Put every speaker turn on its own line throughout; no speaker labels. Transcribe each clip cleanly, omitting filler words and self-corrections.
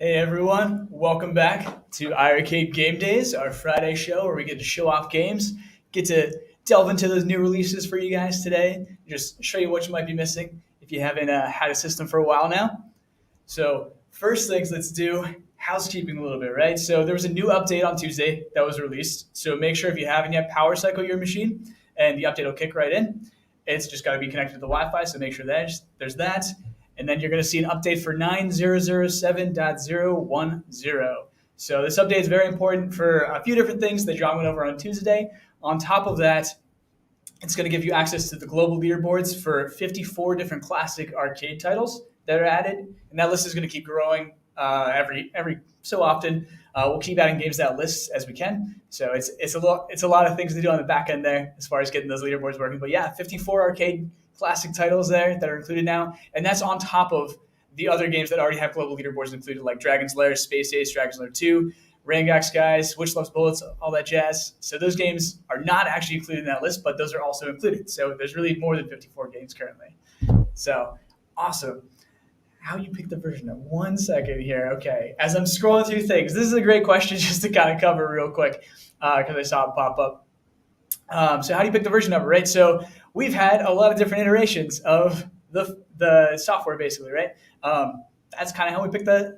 Hey everyone, welcome back to iiRcade Gamedaze, our Friday show where we get to show off games, get to delve into those new releases for you guys today, just show you what you might be missing if you haven't had a system for a while now. So first things, let's do housekeeping a little bit, right? So there was a new update on Tuesday that was released. So make sure if you haven't yet, power cycle your machine, and the update will kick right in. It's just got to be connected to the Wi-Fi, so make sure that there's that. And then you're going to see an update for 9007.010. So this update is very important for a few different things that John went over on Tuesday. On top of that, it's going to give you access to the global leaderboards for 54 different classic arcade titles that are added, and that list is going to keep growing every so often. We'll keep adding games to that list as we can. So it's a lot of things to do on the back end there as far as getting those leaderboards working. But yeah, 54 arcade classic titles there that are included now, and that's on top of the other games that already have global leaderboards included, like Dragon's Lair, Space Ace, Dragon's Lair 2, Rangax Guys, Witch Loves Bullets, all that jazz. So those games are not actually included in that list, but those are also included. So there's really more than 54 games currently. So awesome. How you pick the version of 1 second here. Okay, as I'm scrolling through things, this is a great question just to kind of cover real quick because I saw it pop up. So how do you pick the version number, right? So we've had a lot of different iterations of the software, basically, right? That's kind of how we pick the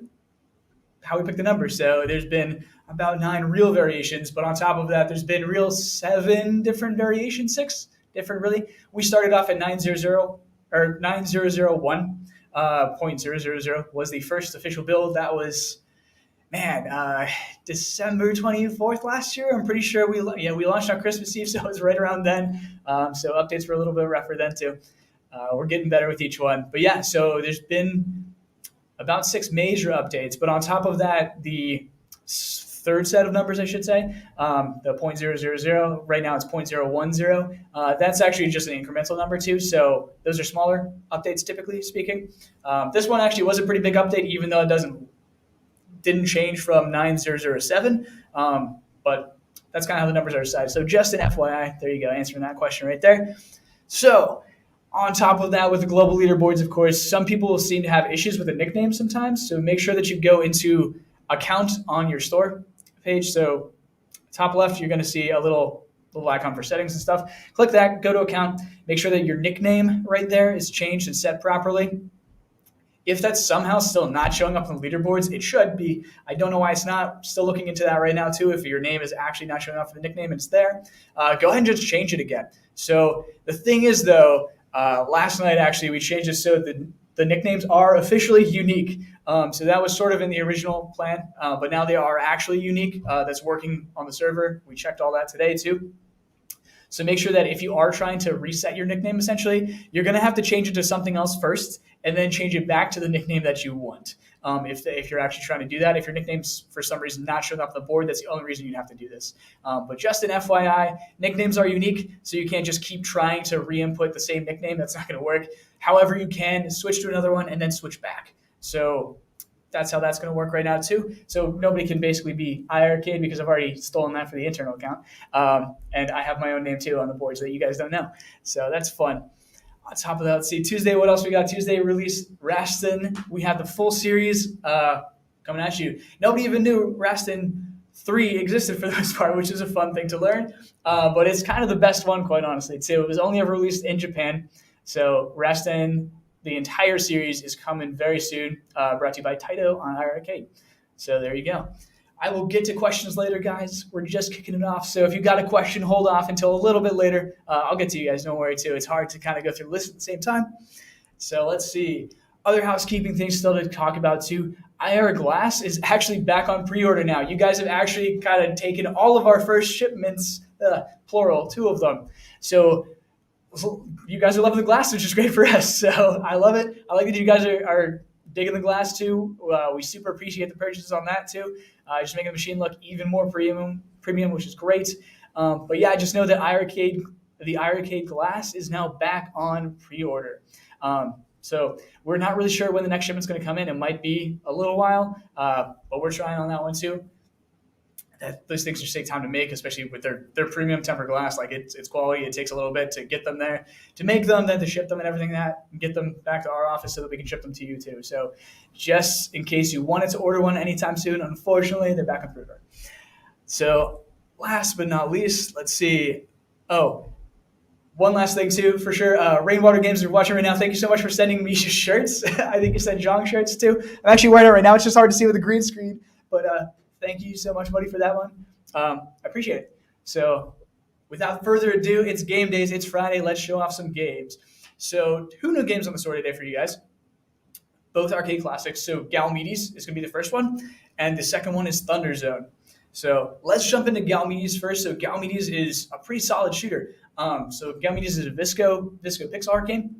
numbers. So there's been about 9 real variations, but on top of that, there's been real 7 different variations, 6 different really. We started off at 9001.000 was the first official build. That was December 24th last year. I'm pretty sure we launched on Christmas Eve, so it was right around then. So updates were a little bit rougher then too. We're getting better with each one, but yeah. So there's been about 6 major updates, but on top of that, the third set of numbers, I should say, the 0.000. Right now it's 0.010. That's actually just an incremental number too. So those are smaller updates, typically speaking. This one actually was a pretty big update, even though it didn't change from 9007. But that's kind of how the numbers are decided. So just an FYI, there you go, answering that question right there. So on top of that, with the global leaderboards, of course, some people seem to have issues with the nicknames sometimes. So make sure that you go into account on your store page. So top left, you're going to see a little icon for settings and stuff. Click that, go to account, make sure that your nickname right there is changed and set properly. If that's somehow still not showing up on the leaderboards, it should be. I don't know why it's not. Still looking into that right now too. If your name is actually not showing up for the nickname and it's there, go ahead and just change it again. So the thing is though, last night actually we changed it so the nicknames are officially unique. So that was sort of in the original plan, but now they are actually unique. That's working on the server. We checked all that today too. So make sure that if you are trying to reset your nickname, essentially, you're going to have to change it to something else first and then change it back to the nickname that you want. If you're actually trying to do that, if your nickname's for some reason not showing up on the board, that's the only reason you'd have to do this. But just an FYI, nicknames are unique, so you can't just keep trying to re-input the same nickname. That's not going to work. However, you can switch to another one and then switch back. So that's how that's going to work right now too. So nobody can basically be iiRcade because I've already stolen that for the internal account. And I have my own name too on the boards that you guys don't know. So that's fun. On top of that, let's see, Tuesday, what else we got? Tuesday release Rastin. We have the full series coming at you. Nobody even knew Rastin 3 existed for the most part, which is a fun thing to learn. But it's kind of the best one, quite honestly, too. It was only ever released in Japan. So Rastin, the entire series, is coming very soon, brought to you by Taito on iiRcade. So there you go. I will get to questions later, guys. We're just kicking it off. So if you got a question, hold off until a little bit later. I'll get to you guys. Don't worry, too. It's hard to kind of go through the list at the same time. So let's see. Other housekeeping things still to talk about, too. iiR Glass is actually back on pre-order now. You guys have actually kind of taken all of our first shipments, plural, 2 of them. So you guys are loving the glass, which is great for us. So I love it. I like that you guys are digging the glass too. We super appreciate the purchases on that too. Just making the machine look even more premium, which is great. But yeah, I just know that the iiRcade glass is now back on pre-order. So we're not really sure when the next shipment's going to come in. It might be a little while, but we're trying on that one too. those things just take time to make, especially with their premium tempered glass. Like it's quality. It takes a little bit to get them there, to make them, then to ship them and everything that, and get them back to our office so that we can ship them to you too. So just in case you wanted to order one anytime soon, unfortunately, they're back on pre-order. So last but not least, let's see. Oh, one last thing too, for sure. Rainwater Games are watching right now. Thank you so much for sending me shirts. I think you sent Jong shirts too. I'm actually wearing it right now. It's just hard to see with the green screen, but thank you so much, buddy, for that one. I appreciate it. So without further ado, it's game days. It's Friday. Let's show off some games. So 2 new games on the store today for you guys. Both arcade classics. So Galmedies is going to be the first one, and the second one is Thunderzone. So let's jump into Galmedies first. So Galmedies is a pretty solid shooter. So Gamedaze is a Visco pixel art game,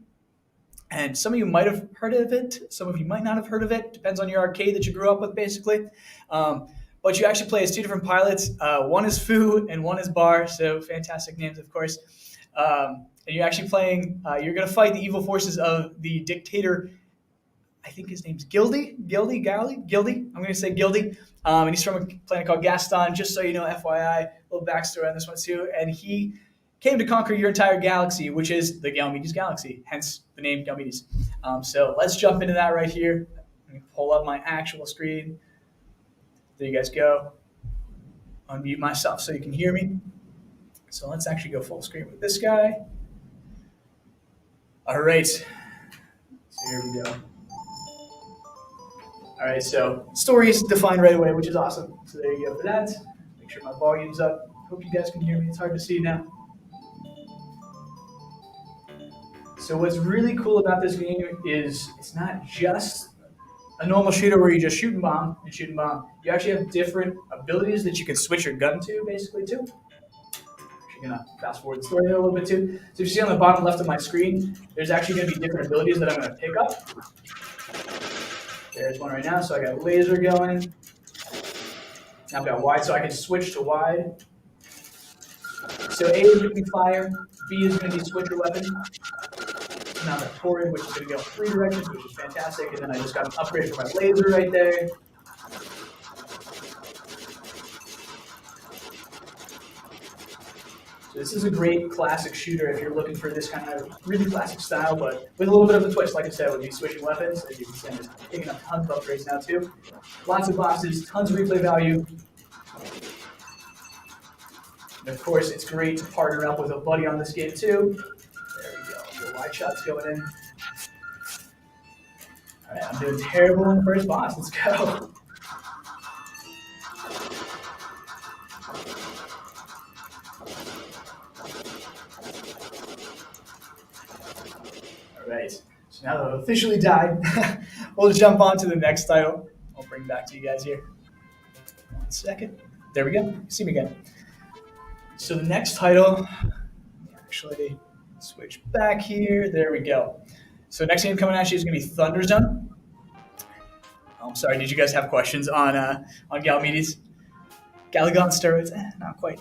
and some of you might have heard of it. Some of you might not have heard of it. Depends on your arcade that you grew up with, basically. But you actually play as 2 different pilots. One is Foo and one is Bar. So fantastic names, of course. And you're actually playing. You're going to fight the evil forces of the dictator. I think his name's Gildy. I'm going to say Gildy. And he's from a planet called Gaston. Just so you know, FYI, a little backstory on this one too. And he came to conquer your entire galaxy, which is the Galmedies galaxy, hence the name Galmedies. So let's jump into that right here. Let me pull up my actual screen. There you guys go. Unmute myself so you can hear me. So let's actually go full screen with this guy. All right. So here we go. All right, so story is defined right away, which is awesome. So there you go for that. Make sure my volume's up. Hope you guys can hear me. It's hard to see now. So what's really cool about this game is it's not just a normal shooter where you just shoot and bomb. You actually have different abilities that you can switch your gun to, basically, too. Actually going to fast forward the story here a little bit, too. So if you see on the bottom left of my screen, there's actually going to be different abilities that I'm going to pick up. There's one right now. So I got laser going. Now I've got wide, so I can switch to wide. So A is going to be fire. B is going to be switcher weapon. Now I've got torrid, which is going to go 3 directions, which is fantastic. And then I just got an upgrade for my laser right there. So this is a great classic shooter if you're looking for this kind of really classic style, but with a little bit of a twist, like I said, with these switching weapons. As you can see, I'm just picking up tons of upgrades now too. Lots of bosses, tons of replay value. And of course, it's great to partner up with a buddy on this game too. There we go, the wide shots going in. All right, I'm doing terrible in the first boss. Let's go. Right, so now that I've officially died, we'll jump on to the next title. I'll bring it back to you guys here. 1 second. There we go. See me again. So the next title, actually switch back here. There we go. So next game coming at you is going to be Thunderzone. I'm sorry, did you guys have questions on Galmedies? Galagon steroids? Not quite.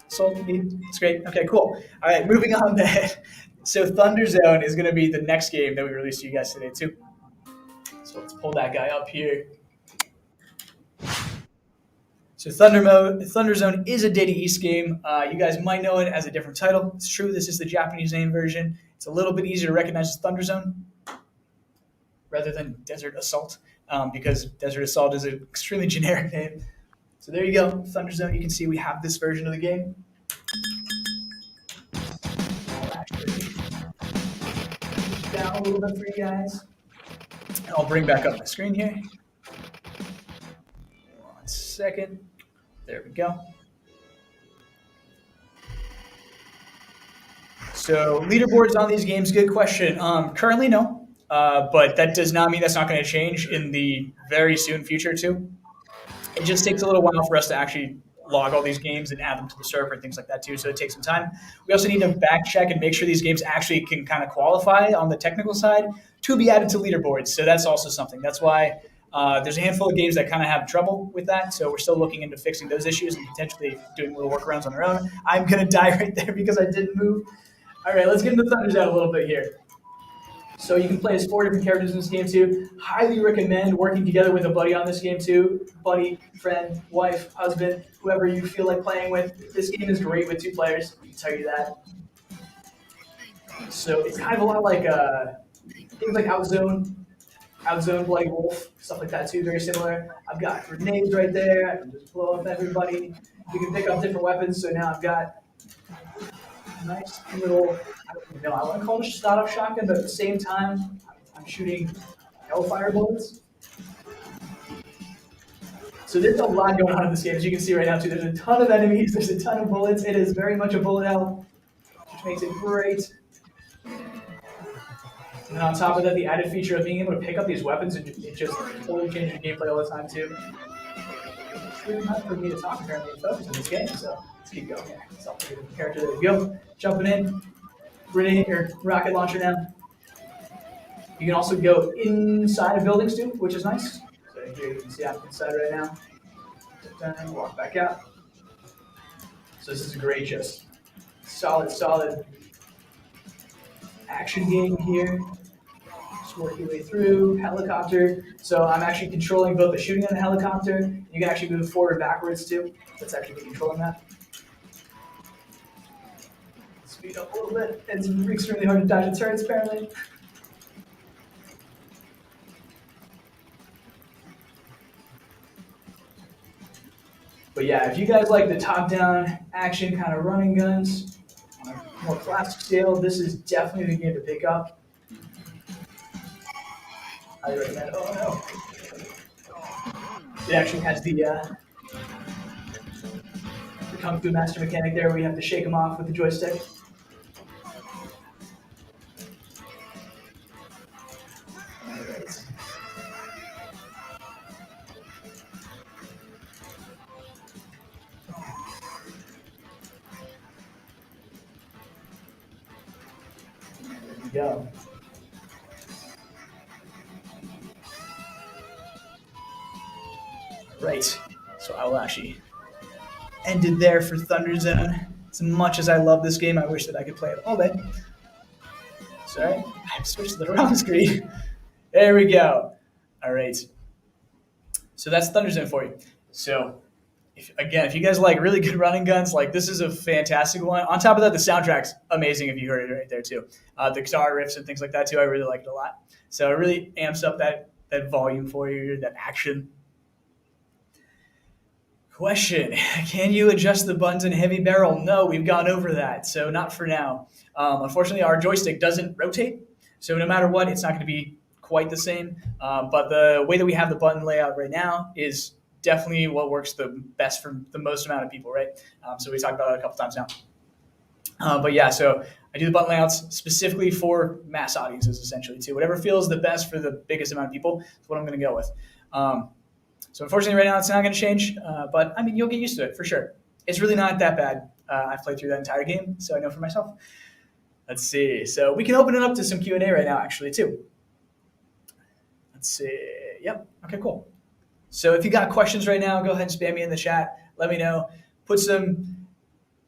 Sold indeed. It's great. Okay, cool. All right, moving on then. So Thunderzone is going to be the next game that we released to you guys today too. So let's pull that guy up here. So Thunderzone is a Data East game. You guys might know it as a different title. It's true, this is the Japanese name version. It's a little bit easier to recognize as Thunderzone rather than Desert Assault, because Desert Assault is an extremely generic name. So there you go, Thunderzone. You can see we have this version of the game. Down a little bit for you guys. And I'll bring back up my screen here. 1 second. There we go. So leaderboards on these games, good question. Currently, no. But that does not mean that's not going to change in the very soon future, too. It just takes a little while for us to actually log all these games and add them to the server and things like that too. So it takes some time. We also need to back check and make sure these games actually can kind of qualify on the technical side to be added to leaderboards. So that's also something. That's why there's a handful of games that kind of have trouble with that. So we're still looking into fixing those issues and potentially doing little workarounds on our own. I'm going to die right there because I didn't move. All right, let's get into Thunderzone a little bit here. So you can play as 4 different characters in this game too. Highly recommend working together with a buddy on this game too. Buddy, friend, wife, husband, whoever you feel like playing with. This game is great with 2 players. I can tell you that. So it's kind of a lot like things like Outzone, Bloody Wolf, stuff like that too. Very similar. I've got grenades right there. I can just blow up everybody. You can pick up different weapons. So now I've got a nice little, I don't even know, I want to call it a sawed-off shotgun, but at the same time, I'm shooting hellfire bullets. So there's a lot going on in this game, as you can see right now too. There's a ton of enemies. There's a ton of bullets. It is very much a bullet hell, which makes it great. And on top of that, the added feature of being able to pick up these weapons, it just totally changes your gameplay all the time too. It's really hard for me to talk apparently and focus on this game, so let's keep going here. Self-created character, there we go. Jumping in, grenade or rocket launcher now. You can also go inside of buildings too, which is nice. So here you can see I'm inside right now. Walk back out. So this is a great, just solid action game here. Just work your way through. Helicopter. So I'm actually controlling both the shooting and the helicopter. You can actually move forward and backwards too. That's actually me controlling that. Speed up a little bit. It's extremely hard to dodge the turrets apparently. But yeah, if you guys like the top-down action kind of running guns on a more classic scale, this is definitely the game to pick up. I recommend it. Oh no. It actually has the Kung Fu Master mechanic there where you have to shake them off with the joystick. Go. Right, so I will actually end it there for Thunderzone. As much as I love this game, I wish that I could play it all day. Sorry, I've switched to the wrong screen. There we go. All right, so that's Thunderzone for you. So if you guys like really good running guns, like this is a fantastic one. On top of that, the soundtrack's amazing if you heard it right there too. The guitar riffs and things like that too, I really like it a lot. So it really amps up that volume for you, that action. Question, can you adjust the buttons in heavy barrel? No, we've gone over that, so not for now. Unfortunately, our joystick doesn't rotate, so no matter what, it's not going to be quite the same. But the way that we have the button layout right now is definitely what works the best for the most amount of people, right? So we talked about that a couple times now. But yeah, so I do the button layouts specifically for mass audiences, essentially, too. Whatever feels the best for the biggest amount of people is what I'm going to go with. So unfortunately, right now, it's not going to change. But, I mean, you'll get used to it, for sure. It's really not that bad. I've played through that entire game, so I know for myself. Let's see. So we can open it up to some Q&A right now, actually, too. Let's see. Yep. Okay, cool. So if you got questions right now, go ahead and spam me in the chat. Let me know. Put some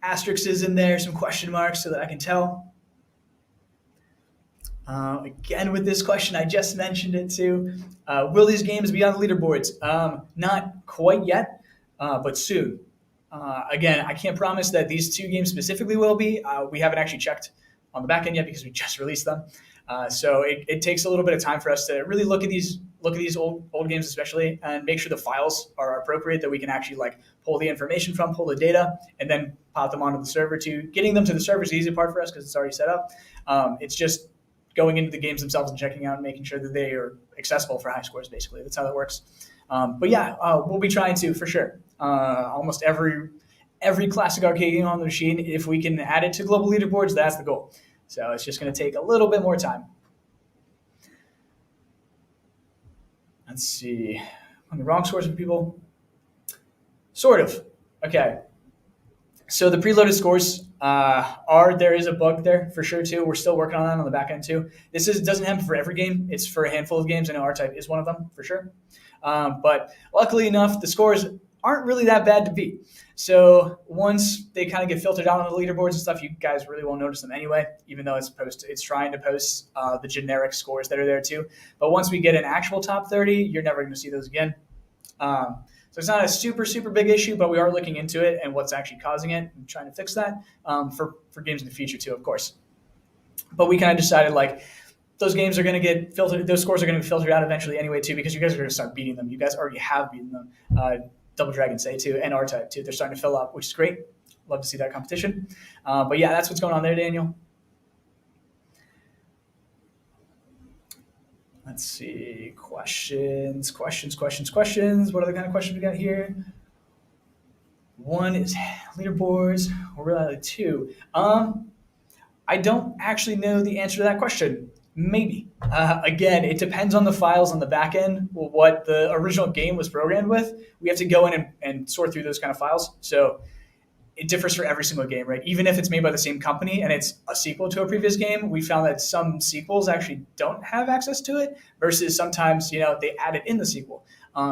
asterisks in there, some question marks so that I can tell. Again, with this question, I just mentioned it too. Will these games be on the leaderboards? Not quite yet, but soon. Again, I can't promise that these 2 games specifically will be. We haven't actually checked on the back end yet because we just released them. So it takes a little bit of time for us to really look at these old games especially and make sure the files are appropriate, that we can actually like pull the information from, pull the data, and then pop them onto the server too. Getting them to the server is the easy part for us because it's already set up. It's just going into the games themselves and checking out and making sure that they are accessible for high scores, basically. That's how that works. But yeah, we'll be trying to, for sure. Almost every classic arcade game on the machine, if we can add it to global leaderboards, that's the goal. So it's just going to take a little bit more time. Let's see. On the wrong scores for people? Sort of. Okay. So the preloaded scores there is a bug there for sure too. We're still working on that on the back end too. This doesn't happen for every game. It's for a handful of games. I know R-Type is one of them for sure. But luckily enough, the scores aren't really that bad to beat. So once they kind of get filtered out on the leaderboards and stuff, you guys really won't notice them anyway, even though it's trying to post the generic scores that are there too. But once we get an actual top 30, you're never going to see those again. So it's not a super, super big issue, but we are looking into it and what's actually causing it and trying to fix that for games in the future too, of course. But we kind of decided like those games are going to get filtered. Those scores are going to be filtered out eventually anyway too, because you guys are going to start beating them. You guys already have beaten them. Double Dragon Say too, and R-Type too. They're starting to fill up, which is great. Love to see that competition. But yeah, that's what's going on there, Daniel. Let's see. Questions. What other kind of questions we got here? One is leaderboards. Or really two. I don't actually know the answer to that question. Maybe. Again, it depends on the files on the back end, what the original game was programmed with. We have to go in and sort through those kind of files. So it differs for every single game, right? Even if it's made by the same company and it's a sequel to a previous game, we found that some sequels actually don't have access to it versus sometimes, they add it in the sequel.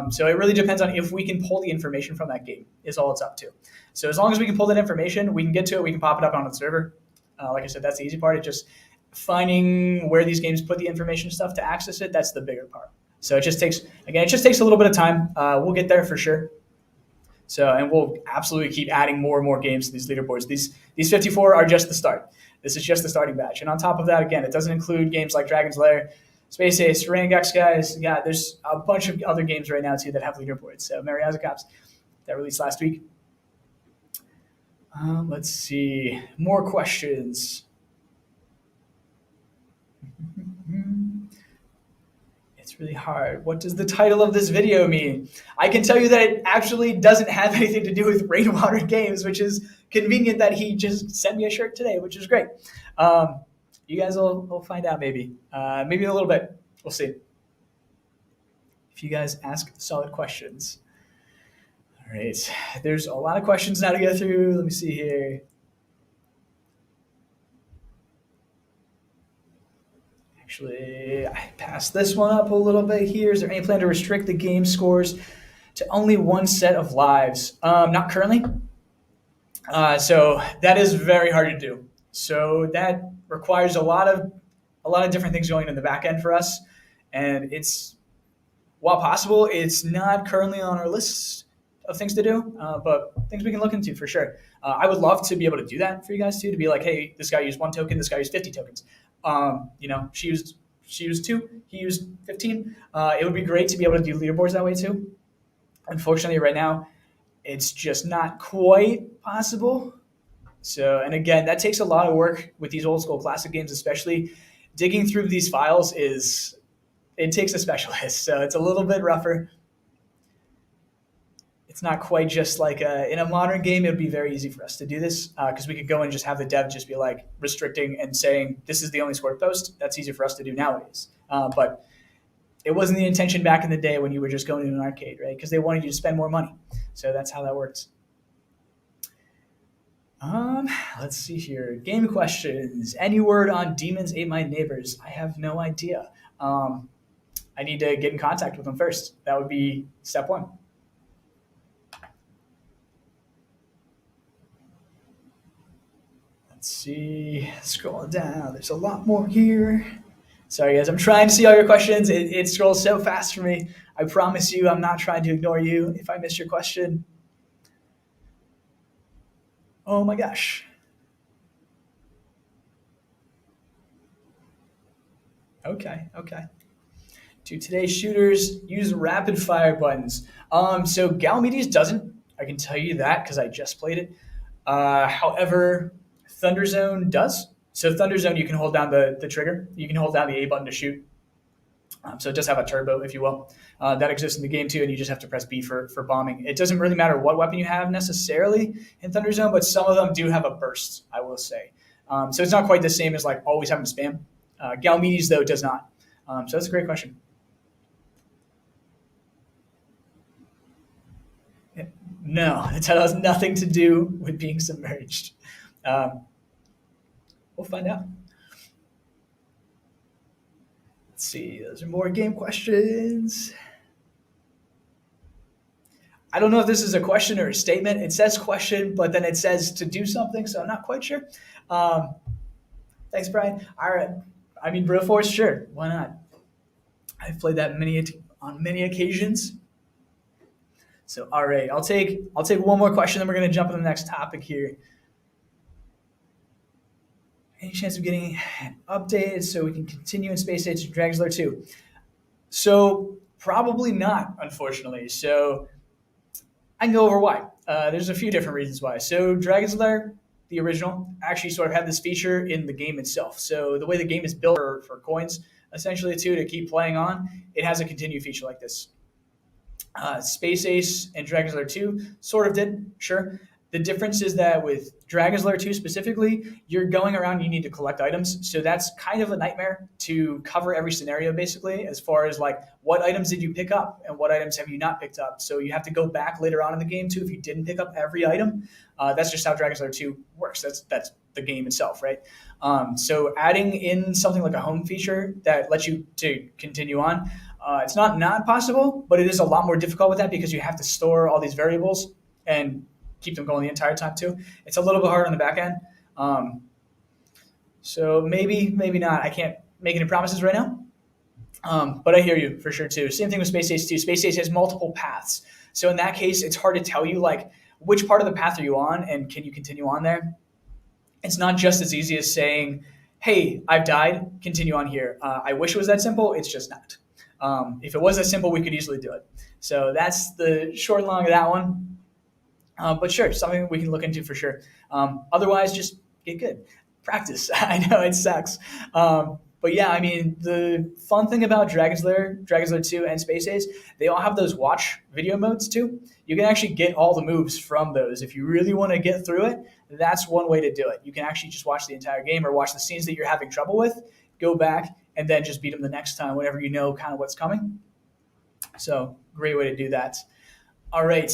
So it really depends on if we can pull the information from that game is all it's up to. So as long as we can pull that information, we can get to it, we can pop it up on the server. Like I said, that's the easy part. It's just finding where these games put the information stuff to access it. That's the bigger part. So it just takes a little bit of time. We'll get there for sure. So, and we'll absolutely keep adding more and more games to these leaderboards. These 54 are just the start. This is just the starting batch. And on top of that, again, it doesn't include games like Dragon's Lair, Space Ace, Rangax, guys. Yeah, there's a bunch of other games right now too that have leaderboards. So Mariaza Cops that released last week. Let's see. More questions. It's really hard. What does the title of this video mean? I can tell you that it actually doesn't have anything to do with Rainwater Games, which is convenient that he just sent me a shirt today, which is great. You guys will find out maybe. Maybe in a little bit. We'll see. If you guys ask solid questions. All right. There's a lot of questions now to go through. Let me see here. Actually, I passed this one up a little bit here. Is there any plan to restrict the game scores to only one set of lives? Not currently. So that is very hard to do. So that requires a lot of different things going in the back end for us. And it's, while possible, it's not currently on our list of things to do, but things we can look into for sure. I would love to be able to do that for you guys too, to be like, hey, this guy used 1 token, this guy used 50 tokens. She used 2, he used 15. It would be great to be able to do leaderboards that way too. Unfortunately, right now, it's just not quite possible. So, and again, that takes a lot of work with these old school classic games, especially digging through these files it takes a specialist. So it's a little bit rougher. It's not quite just like in a modern game, it would be very easy for us to do this because we could go and just have the dev just be like restricting and saying, this is the only score post. That's easy for us to do nowadays. But it wasn't the intention back in the day when you were just going to an arcade, right? Because they wanted you to spend more money. So that's how that works. Let's see here. Game questions. Any word on Demons Ate My Neighbors? I have no idea. I need to get in contact with them first. That would be step 1. Let's see. Scroll down. There's a lot more here. Sorry, guys. I'm trying to see all your questions. It scrolls so fast for me. I promise you I'm not trying to ignore you if I miss your question. Oh my gosh. Okay. Do today's shooters use rapid fire buttons? So Galmedies doesn't. I can tell you that because I just played it. However, Thunderzone does. So Thunderzone, you can hold down the trigger. You can hold down the A button to shoot. So it does have a turbo, if you will. That exists in the game too, and you just have to press B for bombing. It doesn't really matter what weapon you have necessarily in Thunderzone, but some of them do have a burst, I will say. So it's not quite the same as like always having to spam. Galmedies, though, does not. So that's a great question. No, it has nothing to do with being submerged. We'll find out. Let's see. Those are more game questions. I don't know if this is a question or a statement. It says question, but then it says to do something, so I'm not quite sure. Um, Thanks, Brian. All right. I mean, Broforce, sure. Why not? I've played that on many occasions. So, all right, I'll take one more question, then we're gonna jump to the next topic here. Any chance of getting an update so we can continue in Space Age to Dragon's Lair 2? So probably not, unfortunately. So I can go over why. There's a few different reasons why. So Dragon's Lair, the original, actually sort of had this feature in the game itself. So the way the game is built for coins, essentially too, to keep playing on, it has a continue feature like this. Space Ace and Dragon's Lair 2 sort of did, sure. The difference is that with Dragon's Lair 2 specifically, you're going around, you need to collect items. So that's kind of a nightmare to cover every scenario, basically, as far as like what items did you pick up and what items have you not picked up. So you have to go back later on in the game, too, if you didn't pick up every item. That's just how Dragon's Lair 2 works. That's the game itself, right? So adding in something like a home feature that lets you to continue on, it's not possible, but it is a lot more difficult with that because you have to store all these variables and keep them going the entire time too. It's a little bit harder on the back end. So maybe not. I can't make any promises right now. But I hear you for sure too. Same thing with Space Ace too. Space Ace has multiple paths. So in that case, it's hard to tell you like which part of the path are you on and can you continue on there. It's not just as easy as saying, hey, I've died, continue on here. I wish it was that simple. It's just not. If it was that simple, we could easily do it. So that's the short and long of that one. But sure, something we can look into for sure. Otherwise, just get good. Practice. I know it sucks. But yeah, I mean, the fun thing about Dragon's Lair 2, and Space Ace, they all have those watch video modes too. You can actually get all the moves from those. If you really want to get through it, that's one way to do it. You can actually just watch the entire game or watch the scenes that you're having trouble with, go back, and then just beat them the next time whenever you know kind of what's coming. So great way to do that. All right.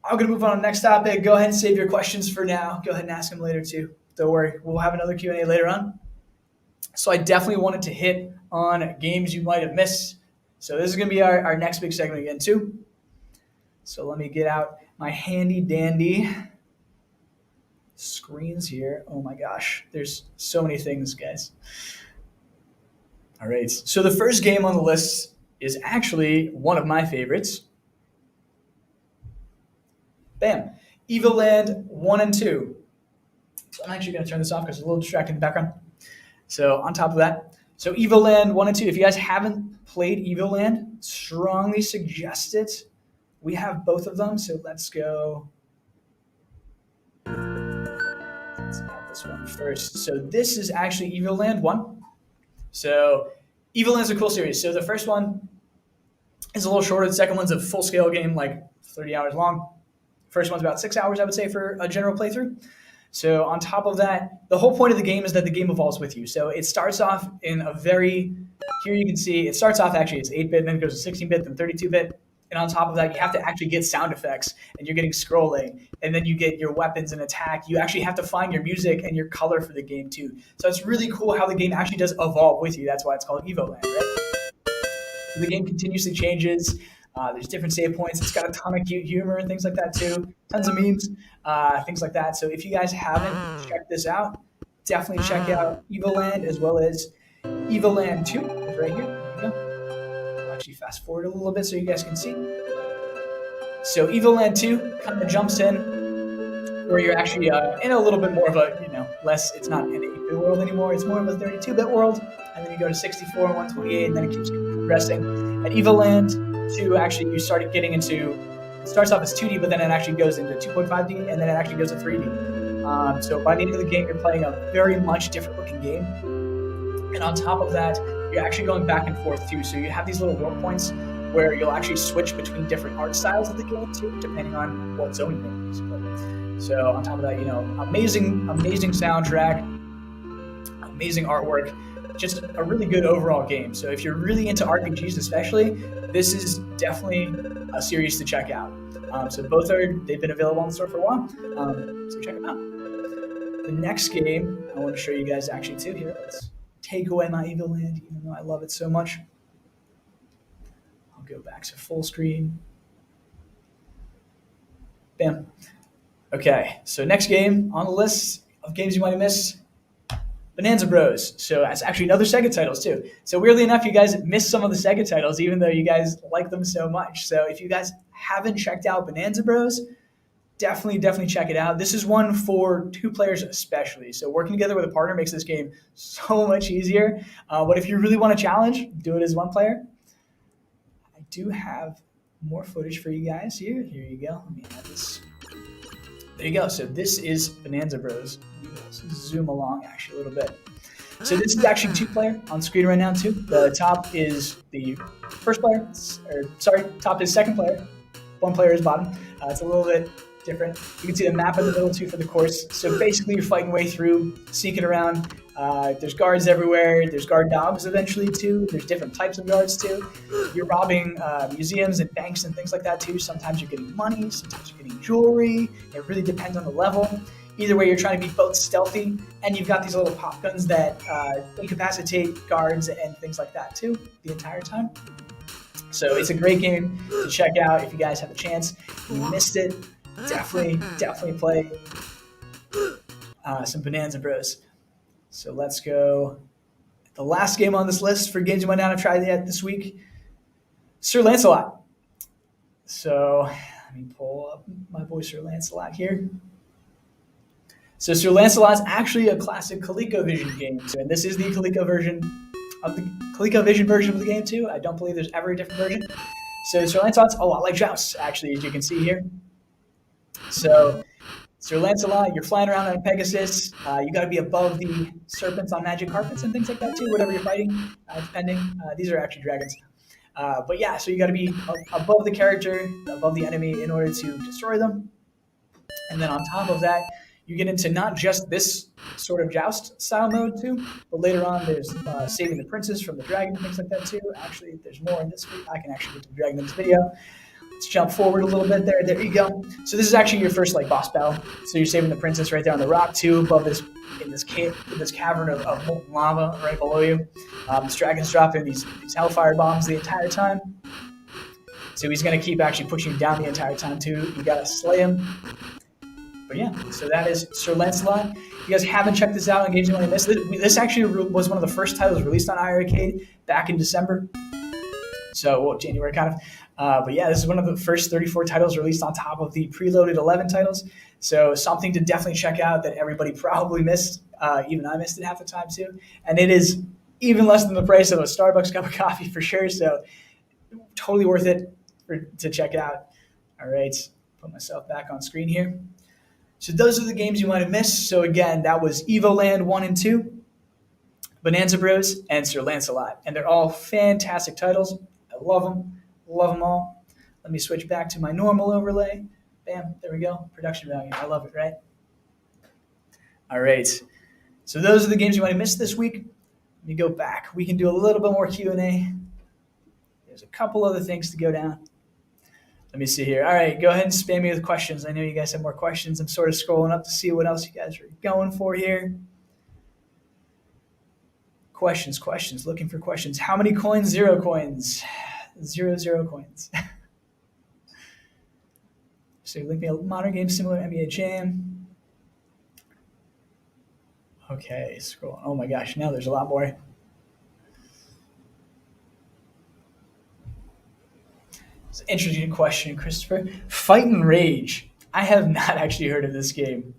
I'm going to move on to the next topic. Go ahead and save your questions for now. Go ahead and ask them later too. Don't worry. We'll have another Q&A later on. So I definitely wanted to hit on games you might have missed. So this is going to be our next big segment again too. So let me get out my handy dandy screens here. Oh my gosh. There's so many things, guys. All right. So the first game on the list is actually one of my favorites. Bam. Evoland 1 and 2. So I'm actually going to turn this off because it's a little distracting in the background. So on top of that, so Evoland 1 and 2, if you guys haven't played Evoland, strongly suggest it. We have both of them, so let's go. Let's add this one first. So this is actually Evoland 1. So Evoland is a cool series. So the first one is a little shorter. The second one's a full-scale game, like 30 hours long. First one's about 6 hours, I would say, for a general playthrough. So on top of that, the whole point of the game is that the game evolves with you. So it starts off in a very, here you can see, it starts off actually, it's 8-bit, then it goes to 16-bit, then 32-bit. And on top of that, you have to actually get sound effects, and you're getting scrolling, and then you get your weapons and attack. You actually have to find your music and your color for the game too. So it's really cool how the game actually does evolve with you. That's why it's called Evoland, right? So the game continuously changes. There's different save points. It's got a ton of cute humor and things like that too. Tons of memes, things like that. So if you guys haven't checked this out, definitely check out Evoland as well as Evoland 2. It's right here. There you go. I'll actually fast forward a little bit so you guys can see. So Evoland 2 kind of jumps in where you're actually in a little bit more of a, less, it's not an 8-bit world anymore. It's more of a 32-bit world. And then you go to 64 and 128, and then it keeps progressing. At Evoland 2, actually, you started getting into, it starts off as 2D, but then it actually goes into 2.5D, and then it actually goes to 3D. So by the end of the game, you're playing a very much different looking game. And on top of that, you're actually going back and forth too. So you have these little warp points where you'll actually switch between different art styles of the game too, depending on what zone you're in, basically. So on top of that, amazing soundtrack, amazing artwork, just a really good overall game. So if you're really into RPGs especially, this is definitely a series to check out. So they've been available on the store for a while, so check them out. The next game I want to show you guys actually too here. Let's take away my Evoland, even though I love it so much. I'll go back to full screen. Bam. Okay, so next game on the list of games you might have missed, Bonanza Bros. So that's actually another Sega titles too. So weirdly enough, you guys missed some of the Sega titles, even though you guys like them so much. So if you guys haven't checked out Bonanza Bros, definitely check it out. This is one for two players especially. So working together with a partner makes this game so much easier. But if you really want a challenge, do it as one player. I do have more footage for you guys here. Here you go. Let me add this. There you go. So this is Bonanza Bros. Let's zoom along actually a little bit. So this is actually two-player on screen right now too. The top is the first player, or sorry, top is second player. One player is bottom. It's a little bit different. You can see the map in the middle too for the course. So basically you're fighting way through, sneaking around. There's guards everywhere. There's guard dogs eventually too. There's different types of guards too. You're robbing museums and banks and things like that too. Sometimes you're getting money, sometimes you're getting jewelry. It really depends on the level. Either way, you're trying to be both stealthy, and you've got these little pop guns that incapacitate guards and things like that too the entire time. So it's a great game to check out if you guys have a chance. If you missed it, definitely play some Bonanza Bros. So let's go. The last game on this list for games you might not have tried yet this week, Sir Lancelot. So let me pull up my boy Sir Lancelot here. So Sir Lancelot's actually a classic ColecoVision game, and this is the ColecoVision version of the game too. I don't believe there's ever a different version. So Sir Lancelot's a lot like Joust, actually, as you can see here. So Sir Lancelot, you're flying around on a Pegasus. You got to be above the serpents on magic carpets and things like that too, whatever you're fighting, depending. These are actually dragons. But yeah, so you got to be above the character, above the enemy in order to destroy them. And then on top of that, you get into not just this sort of Joust style mode too, but later on there's saving the princess from the dragon and things like that too. Actually, there's more in this video. I can actually get to the dragon in this video. Let's jump forward a little bit there. There you go. So this is actually your first boss battle. So you're saving the princess right there on the rock too, above this this cavern of molten lava right below you. This dragon's dropping these hellfire bombs the entire time. So he's gonna keep actually pushing you down the entire time too. You gotta slay him. But yeah, so that is Sir Lancelot. If you guys haven't checked this out on Games You Might Have Missed, this actually was one of the first titles released on iiRcade back in December. So, well, January kind of. But yeah, this is one of the first 34 titles released on top of the preloaded 11 titles. So something to definitely check out that everybody probably missed. Even I missed it half the time too. And it is even less than the price of a Starbucks cup of coffee for sure. So totally worth it to check out. All right, put myself back on screen here. So those are the games you might have missed. So again, that was Evoland 1 and 2, Bonanza Bros, and Sir Lancelot. And they're all fantastic titles. I love them all. Let me switch back to my normal overlay. Bam, there we go. Production value. I love it, right? All right. So those are the games you might have missed this week. Let me go back. We can do a little bit more Q&A. There's a couple other things to go down. Let me see here. All right, go ahead and spam me with questions. I know you guys have more questions. I'm sort of scrolling up to see what else you guys are going for here. Questions. Looking for questions. How many coins? 0 coins. 0 coins. So link me a modern game similar to NBA Jam. Okay, scroll. Oh my gosh, now there's a lot more. It's an interesting question, Christopher. Fight and Rage. I have not actually heard of this game,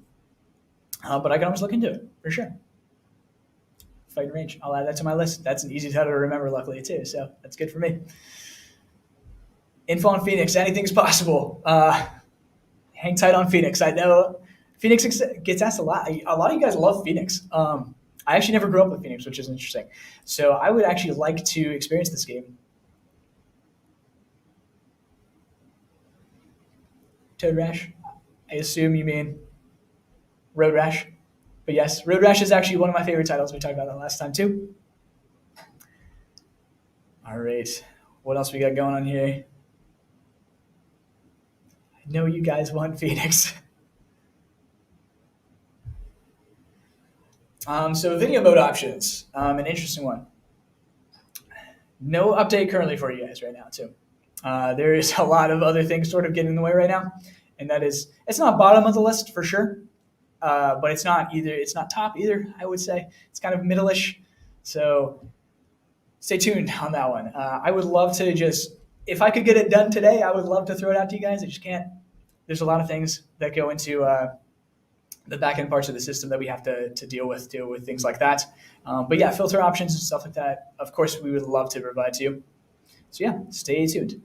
but I can always look into it for sure. Fight and Rage. I'll add that to my list. That's an easy title to remember, luckily, too, so that's good for me. Info on Phoenix. Anything's possible. Hang tight on Phoenix. I know Phoenix gets asked a lot. A lot of you guys love Phoenix. I actually never grew up with Phoenix, which is interesting. So I would actually like to experience this game. Toad Rash. I assume you mean Road Rash. But yes, Road Rash is actually one of my favorite titles. We talked about that last time too. All right. What else we got going on here? I know you guys want Phoenix. So video mode options. An interesting one. No update currently for you guys right now too. There is a lot of other things sort of getting in the way right now. and that is it's not bottom of the list for sure, but it's not either. It's not top either. I would say it's kind of middle-ish. So stay tuned on that one. I would love to just if I could get it done today, I would love to throw it out to you guys. I just can't. There's a lot of things that go into the back end parts of the system that we have to deal with things like that. But yeah, filter options and stuff like that. Of course, we would love to provide to you. So yeah, stay tuned.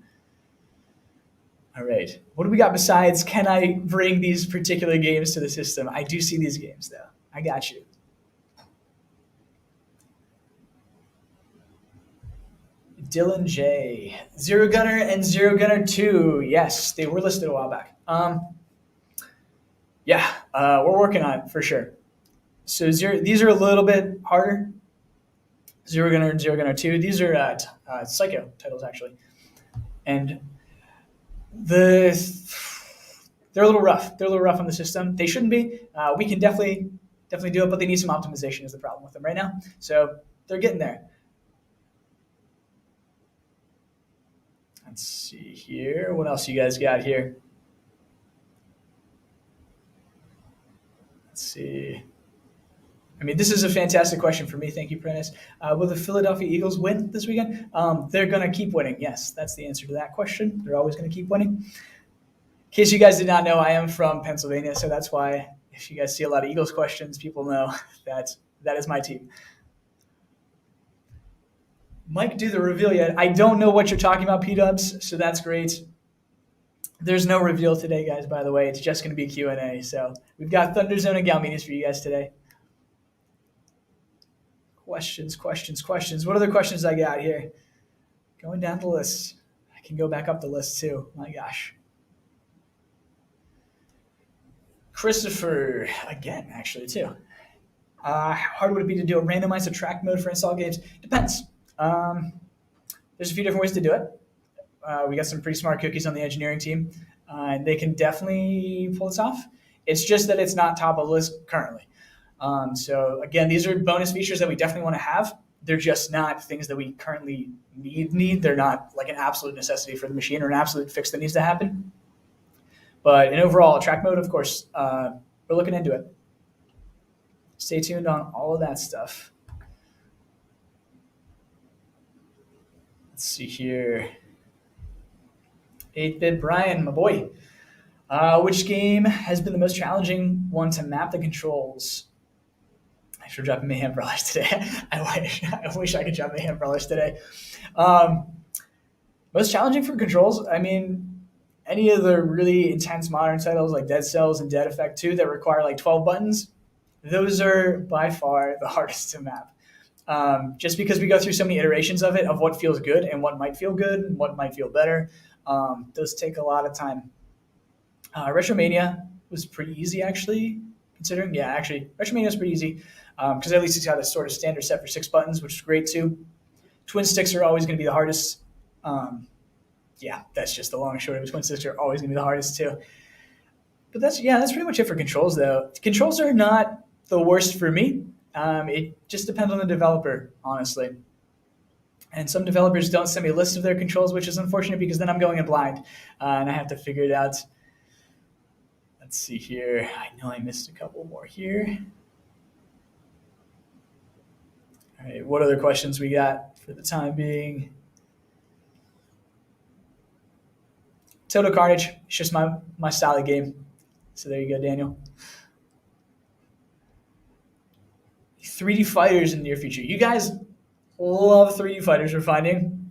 All right. What do we got besides can I bring these particular games to the system? I do see these games, though. I got you. Dylan J. Zero Gunner and Zero Gunner 2. Yes, they were listed a while back. Yeah, we're working on it for sure. So these are a little bit harder. Zero Gunner and Zero Gunner 2. These are Psycho titles, actually. And they're a little rough. They're a little rough on the system. They shouldn't be. We can definitely do it, but they need some optimization is the problem with them right now. So they're getting there. Let's see here. What else you guys got here? Let's see. I mean, this is a fantastic question for me. Thank you, Prentice. Will the Philadelphia Eagles win this weekend? They're going to keep winning. Yes, that's the answer to that question. They're always going to keep winning. In case you guys did not know, I am from Pennsylvania, so that's why if you guys see a lot of Eagles questions, people know that is my team. Mike, do the reveal yet? I don't know what you're talking about, P-Dubs, so that's great. There's no reveal today, guys, by the way. It's just going to be Q&A. So we've got Thunderzone and Galmedies for you guys today. Questions. What other questions I got here? Going down the list. I can go back up the list too. My gosh. Christopher, again, actually, too. How hard would it be to do a randomized attract mode for install games? Depends. There's a few different ways to do it. We got some pretty smart cookies on the engineering team, and they can definitely pull this off. It's just that it's not top of the list currently. So again, these are bonus features that we definitely want to have. They're just not things that we currently need. They're not like an absolute necessity for the machine or an absolute fix that needs to happen. But in overall track mode, of course, we're looking into it. Stay tuned on all of that stuff. Let's see here. 8-Bit Brian, my boy. Which game has been the most challenging one to map the controls? Thanks for dropping Mayhem Brawlers today. I wish I could drop Mayhem Brawlers today. Most challenging for controls? I mean, any of the really intense modern titles like Dead Cells and Dead Effect 2 that require like 12 buttons, those are by far the hardest to map. Just because we go through so many iterations of it, of what feels good and what might feel good and what might feel better. Those take a lot of time. Retromania was pretty easy, actually, considering. Yeah, actually, Retromania was pretty easy because at least it's got a sort of standard set for 6 buttons, which is great, too. Twin sticks are always going to be the hardest. Yeah, that's just the long and short of it. Twin sticks are always going to be the hardest, too. But that's pretty much it for controls, though. Controls are not the worst for me. It just depends on the developer, honestly. And some developers don't send me a list of their controls, which is unfortunate because then I'm going in blind and I have to figure it out. Let's see here. I know I missed a couple more here. All right, what other questions we got for the time being? Total Carnage. It's just my style of game. So there you go, Daniel. 3D fighters in the near future. You guys love 3D fighters, we're finding.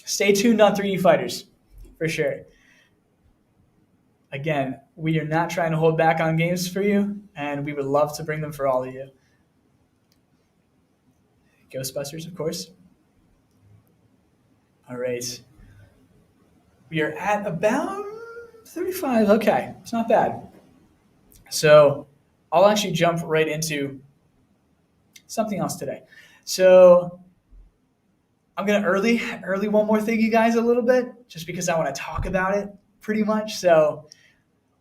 Stay tuned on 3D fighters, for sure. Again, we are not trying to hold back on games for you, and we would love to bring them for all of you. Ghostbusters, of course. All right. We are at about 35. Okay, it's not bad. So I'll actually jump right into something else today. So I'm going to early one more thing, you guys, a little bit, just because I want to talk about it pretty much. So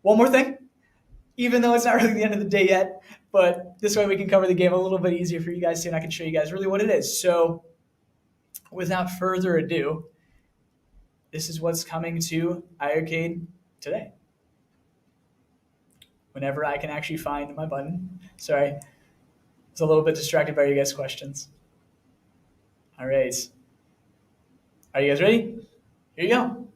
one more thing, even though it's not really the end of the day yet, but this way we can cover the game a little bit easier for you guys too, and I can show you guys really what it is. So without further ado, this is what's coming to iArcade today. Whenever I can actually find my button. Sorry, I was a little bit distracted by you guys' questions. All right. Are you guys ready? Here you go.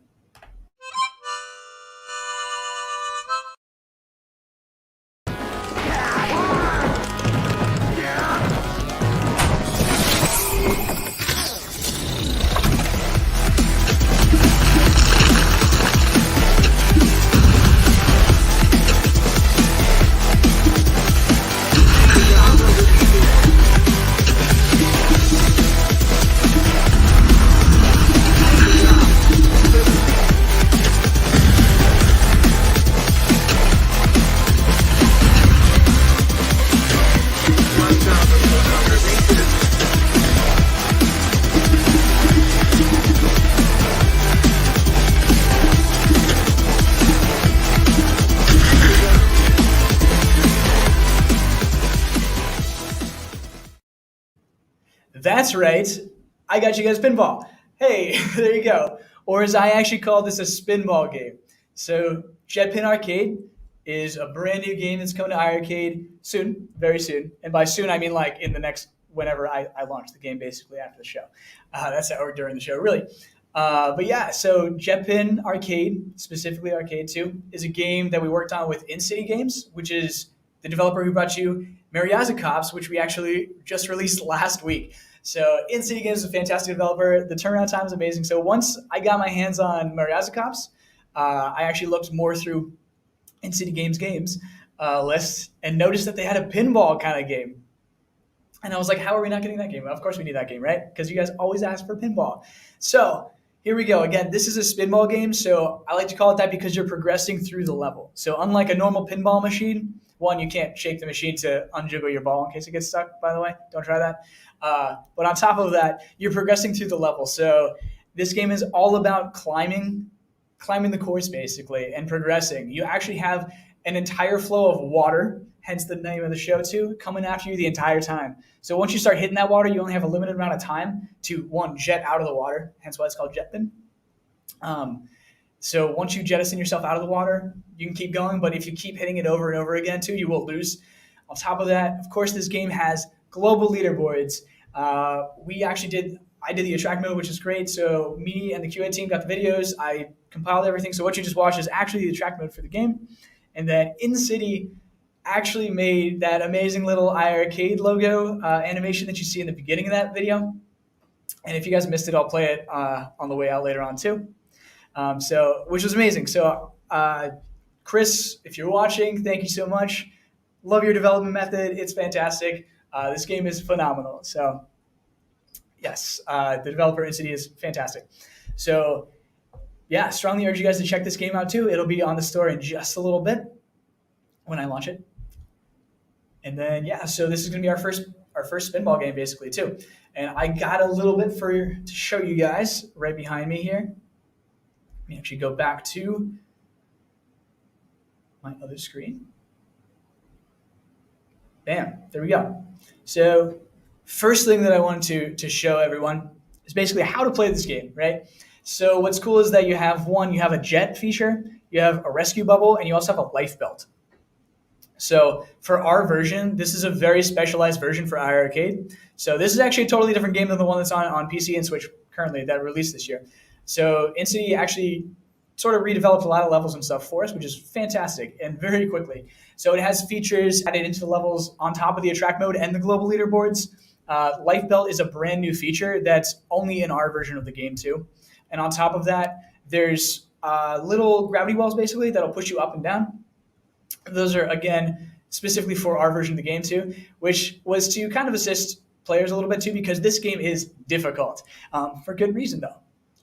That's right. I got you guys pinball. Hey, there you go. Or as I actually call this, a spinball game. So Jetpin Arcade is a brand new game that's coming to iArcade soon, very soon. And by soon, I mean like in the next, whenever I launch the game, basically after the show. That's how, or during the show, really. But yeah, so Jetpin Arcade, specifically Arcade 2, is a game that we worked on with In-City Games, which is the developer who brought you Mariaza Cops, which we actually just released last week. So In-City Games is a fantastic developer. The turnaround time is amazing. So once I got my hands on Mariaza Cops, I actually looked more through In-City Games list and noticed that they had a pinball kind of game. And I was like, how are we not getting that game? Well, of course we need that game, right? Because you guys always ask for pinball. So here we go. Again, this is a spinball game. So I like to call it that because you're progressing through the level. So unlike a normal pinball machine, one, you can't shake the machine to unjiggle your ball in case it gets stuck, by the way. Don't try that. But on top of that, you're progressing through the level. So this game is all about climbing the course, basically, and progressing. You actually have an entire flow of water, hence the name of the show too, coming after you the entire time. So once you start hitting that water, you only have a limited amount of time to, one, jet out of the water, hence why it's called Jetpin. So once you jettison yourself out of the water, you can keep going, but if you keep hitting it over and over again too, you will lose. On top of that, of course, this game has global leaderboards. I did the attract mode, which is great. So me and the QA team got the videos. I compiled everything. So what you just watched is actually the attract mode for the game. And then In-City actually made that amazing little iArcade logo animation that you see in the beginning of that video. And if you guys missed it, I'll play it on the way out later on too. Which was amazing. So Chris, if you're watching, thank you so much. Love your development method. It's fantastic. This game is phenomenal. So yes, the developer In-City is fantastic. So yeah, strongly urge you guys to check this game out too. It'll be on the store in just a little bit when I launch it. And then yeah, so this is gonna be our first spinball game basically too. And I got a little bit to show you guys right behind me here. Let me actually go back to my other screen. Bam, there we go. So first thing that I wanted to show everyone is basically how to play this game, right? So what's cool is that you have a jet feature, you have a rescue bubble, and you also have a life belt. So for our version, this is a very specialized version for iArcade. So this is actually a totally different game than the one that's on PC and Switch currently that released this year. So In-City actually sort of redeveloped a lot of levels and stuff for us, which is fantastic and very quickly. So it has features added into the levels on top of the attract mode and the global leaderboards. Life Belt is a brand new feature that's only in our version of the game too. And on top of that, there's little gravity wells basically that'll push you up and down. Those are, again, specifically for our version of the game too, which was to kind of assist players a little bit too, because this game is difficult for good reason though.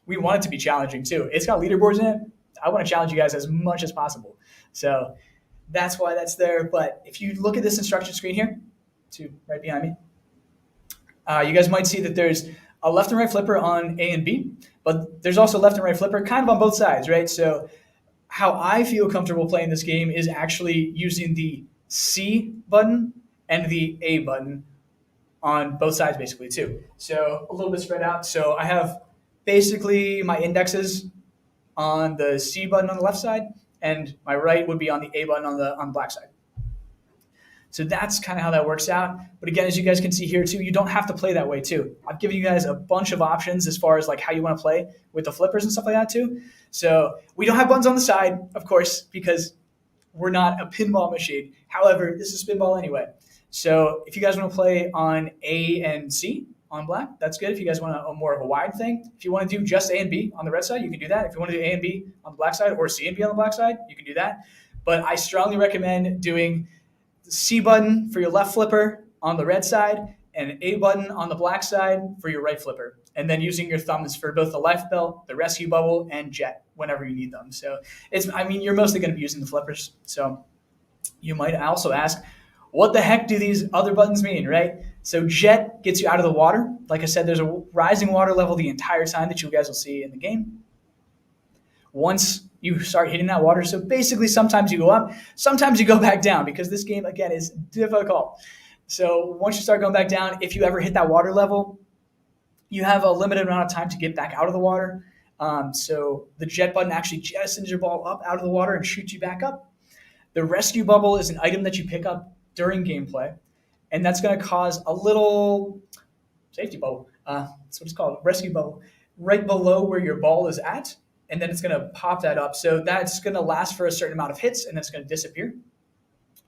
We want it to be challenging too. It's got leaderboards in it. I want to challenge you guys as much as possible. So that's why that's there. But if you look at this instruction screen here, right behind me, you guys might see that there's a left and right flipper on A and B, but there's also left and right flipper kind of on both sides, right? So how I feel comfortable playing this game is actually using the C button and the A button on both sides basically too. So a little bit spread out. So I have basically my indexes on the C button on the left side, and my right would be on the A button on the black side. So that's kind of how that works out. But again, as you guys can see here too, you don't have to play that way too. I've given you guys a bunch of options as far as like how you want to play with the flippers and stuff like that too. So we don't have buttons on the side, of course, because we're not a pinball machine. However, this is pinball anyway. So if you guys want to play on A and C on black, that's good. If you guys want a more of a wide thing, if you want to do just A and B on the red side, you can do that. If you want to do A and B on the black side or C and B on the black side, you can do that. But I strongly recommend doing the C button for your left flipper on the red side and an A button on the black side for your right flipper. And then using your thumbs for both the life belt, the rescue bubble, and jet whenever you need them. So you're mostly going to be using the flippers. So you might also ask, what the heck do these other buttons mean, right? So jet gets you out of the water. Like I said, there's a rising water level the entire time that you guys will see in the game. Once you start hitting that water, so basically sometimes you go up, sometimes you go back down because this game, again, is difficult. So once you start going back down, if you ever hit that water level, you have a limited amount of time to get back out of the water. So the jet button actually jettisons your ball up out of the water and shoots you back up. The rescue bubble is an item that you pick up during gameplay, and that's going to cause a little safety bubble. That's what it's called, rescue bubble, right below where your ball is at, and then it's going to pop that up. So that's going to last for a certain amount of hits, and then it's going to disappear.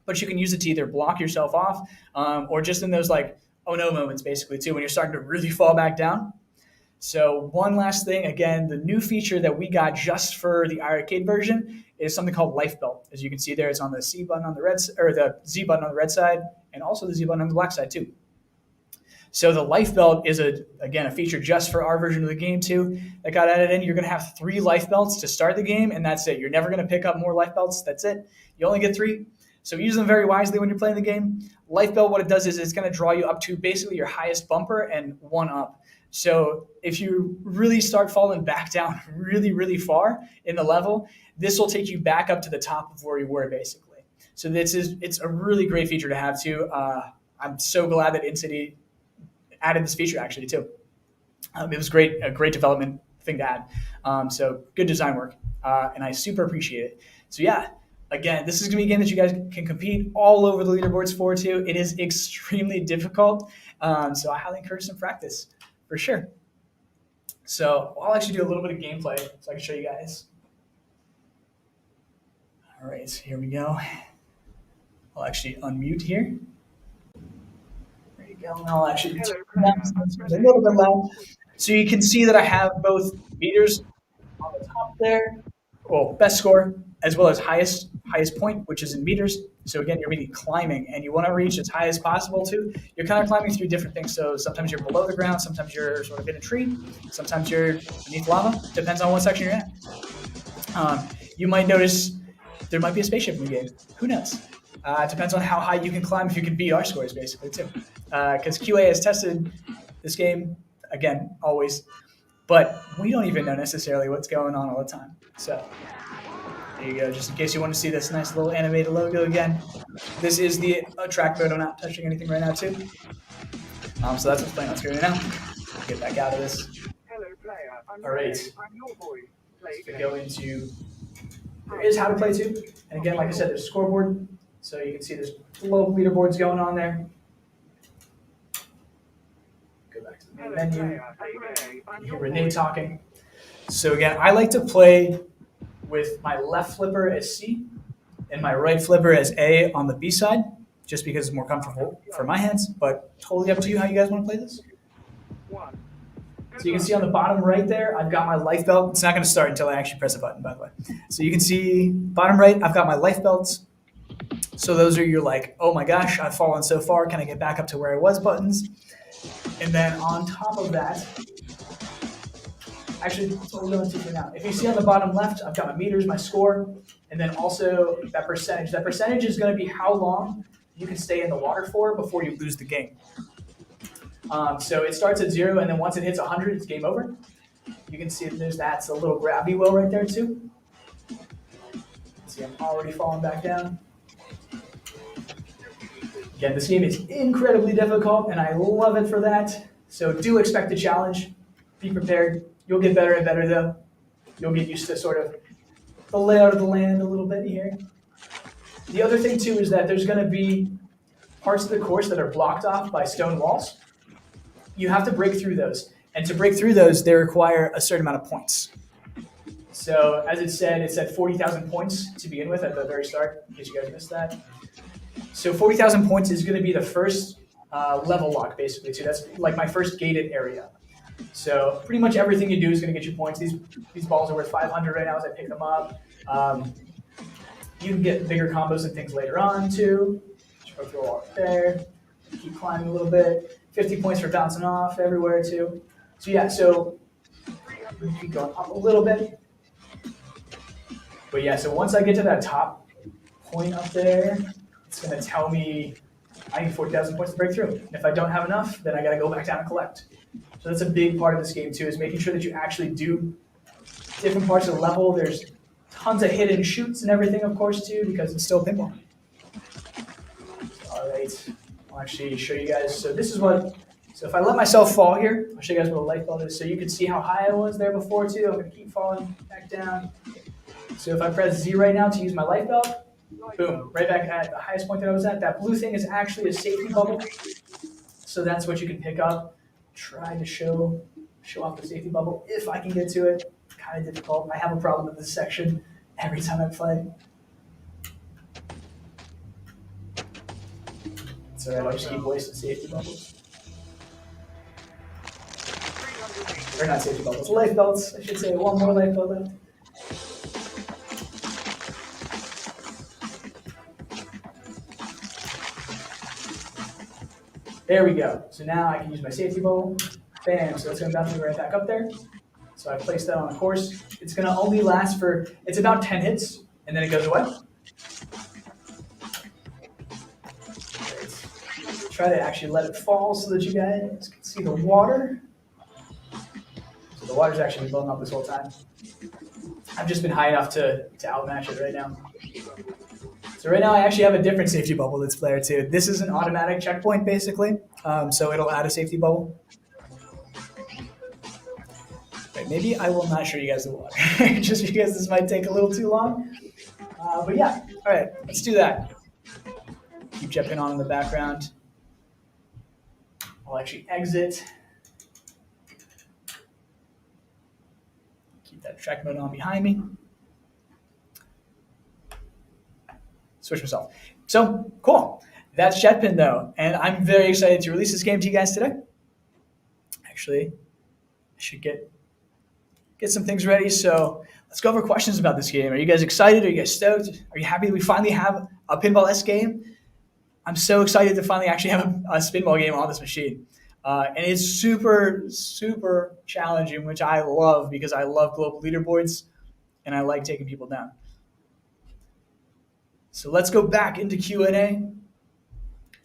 But you can use it to either block yourself off or just in those like, oh no moments basically too, when you're starting to really fall back down. So one last thing, again, the new feature that we got just for the iiRcade version is something called Life Belt. As you can see there, it's on the C button on the red, or the Z button on the red side, and also the Z button on the black side too. So the Life Belt is a feature just for our version of the game too that got added in. You're going to have 3 life belts to start the game, and that's it. You're never going to pick up more life belts. That's it. You only get 3. So use them very wisely when you're playing the game. Life Belt, what it does is it's going to draw you up to basically your highest bumper and 1 up. So if you really start falling back down really, really far in the level, this will take you back up to the top of where you were basically. So it's a really great feature to have too. I'm so glad that InCity added this feature actually too. It was a great development thing to add. So good design work, and I super appreciate it. So yeah. Again, this is going to be a game that you guys can compete all over the leaderboards for too. It is extremely difficult, so I highly encourage some practice for sure. So I'll actually do a little bit of gameplay so I can show you guys. All right, so here we go. I'll actually unmute here. There you go. And I'll actually turn down a little bit loud. So you can see that I have both meters on the top there. Well, best score as well as highest point, which is in meters. So again, you're really climbing, and you want to reach as high as possible too. You're kind of climbing through different things. So sometimes you're below the ground, sometimes you're sort of in a tree, sometimes you're beneath lava. Depends on what section you're at. You might notice there might be a spaceship in the game. Who knows? It depends on how high you can climb, if you can beat our scores basically too. Because QA has tested this game, again, always. But we don't even know necessarily what's going on all the time. So there you go, just in case you want to see this nice little animated logo again. This is the track mode. I'm not touching anything right now too. So that's what's playing on screen right now. Get back out of this. All right. So go into, there is how to play too. And again, like I said, there's a scoreboard. So you can see there's global leaderboards going on there. Go back to the main menu. You hear Renee talking. So again, I like to play with my left flipper as C and my right flipper as A on the B side, just because it's more comfortable for my hands, but totally up to you how you guys want to play this. So you can see on the bottom right there, I've got my life belt. It's not going to start until I actually press a button, by the way. So you can see bottom right, I've got my life belts. So those are your like, oh my gosh, I've fallen so far, can I get back up to where I was buttons? And then on top of that, actually, that's what we're going to do now. If you see on the bottom left, I've got my meters, my score, and then also that percentage. That percentage is going to be how long you can stay in the water for before you lose the game. So it starts at 0, and then once it hits 100, it's game over. You can see there's that's a little gravity well right there too. See, I'm already falling back down. Again, this game is incredibly difficult, and I love it for that. So do expect a challenge. Be prepared. You'll get better and better, though. you'll get used to sort of the layout of the land a little bit here. The other thing too is that there's going to be parts of the course that are blocked off by stone walls. You have to break through those. And to break through those, they require a certain amount of points. So as it said, it's at 40,000 points to begin with at the very start, in case you guys missed that. So 40,000 points is going to be the first level lock, basically, too. That's like my first gated area. So pretty much everything you do is going to get you points. These balls are worth 500 right now as I pick them up. You can get bigger combos and things later on, too. Just go through a wall there. Keep climbing a little bit. 50 points for bouncing off everywhere, too. So yeah, so keep going up a little bit. But yeah, so once I get to that top point up there, it's going to tell me I need 40,000 points to break through. And if I don't have enough, then I got to go back down and collect. So that's a big part of this game too, is making sure that you actually do different parts of the level. There's tons of hidden chutes and everything, of course, too, because it's still pinball. All right, I'll actually show you guys. So this is what, so if I let myself fall here, I'll show you guys what a light belt is. So you can see how high I was there before too. I'm going to keep falling back down. So if I press Z right now to use my life belt, boom, right back at the highest point that I was at. That blue thing is actually a safety bubble. So that's what you can pick up. Try to show off the safety bubble if I can get to it. Kind of difficult. I have a problem with this section every time I play. It's alright, I'll just keep wasting safety bubbles. Or not safety bubbles, life belts. I should say one more life belt left. There we go. So now I can use my safety bubble. Bam. So it's going to bounce me right back up there. So I place that on the course. It's going to only last for, it's about 10 hits, and then it goes away. Right. Try to actually let it fall so that you guys can see the water. So the water's actually been blowing up this whole time. I've just been high enough to outmatch it right now. So right now I actually have a different safety bubble that's player too. This is an automatic checkpoint basically, so it'll add a safety bubble. Right, maybe I will not show you guys the water, just because this might take a little too long. But yeah, all right, let's do that. Keep Jetpin on in the background. I'll actually exit. Keep that track mode on behind me. Switch myself. So cool. That's Jetpin though, and I'm very excited to release this game to you guys today. Actually, I should get some things ready. So let's go over questions about this game. Are you guys excited? Are you guys stoked? Are you happy that we finally have a pinball-esque game? I'm so excited to finally actually have a spinball game on this machine. And it's super, super challenging, which I love because I love global leaderboards and I like taking people down. So let's go back into Q&A.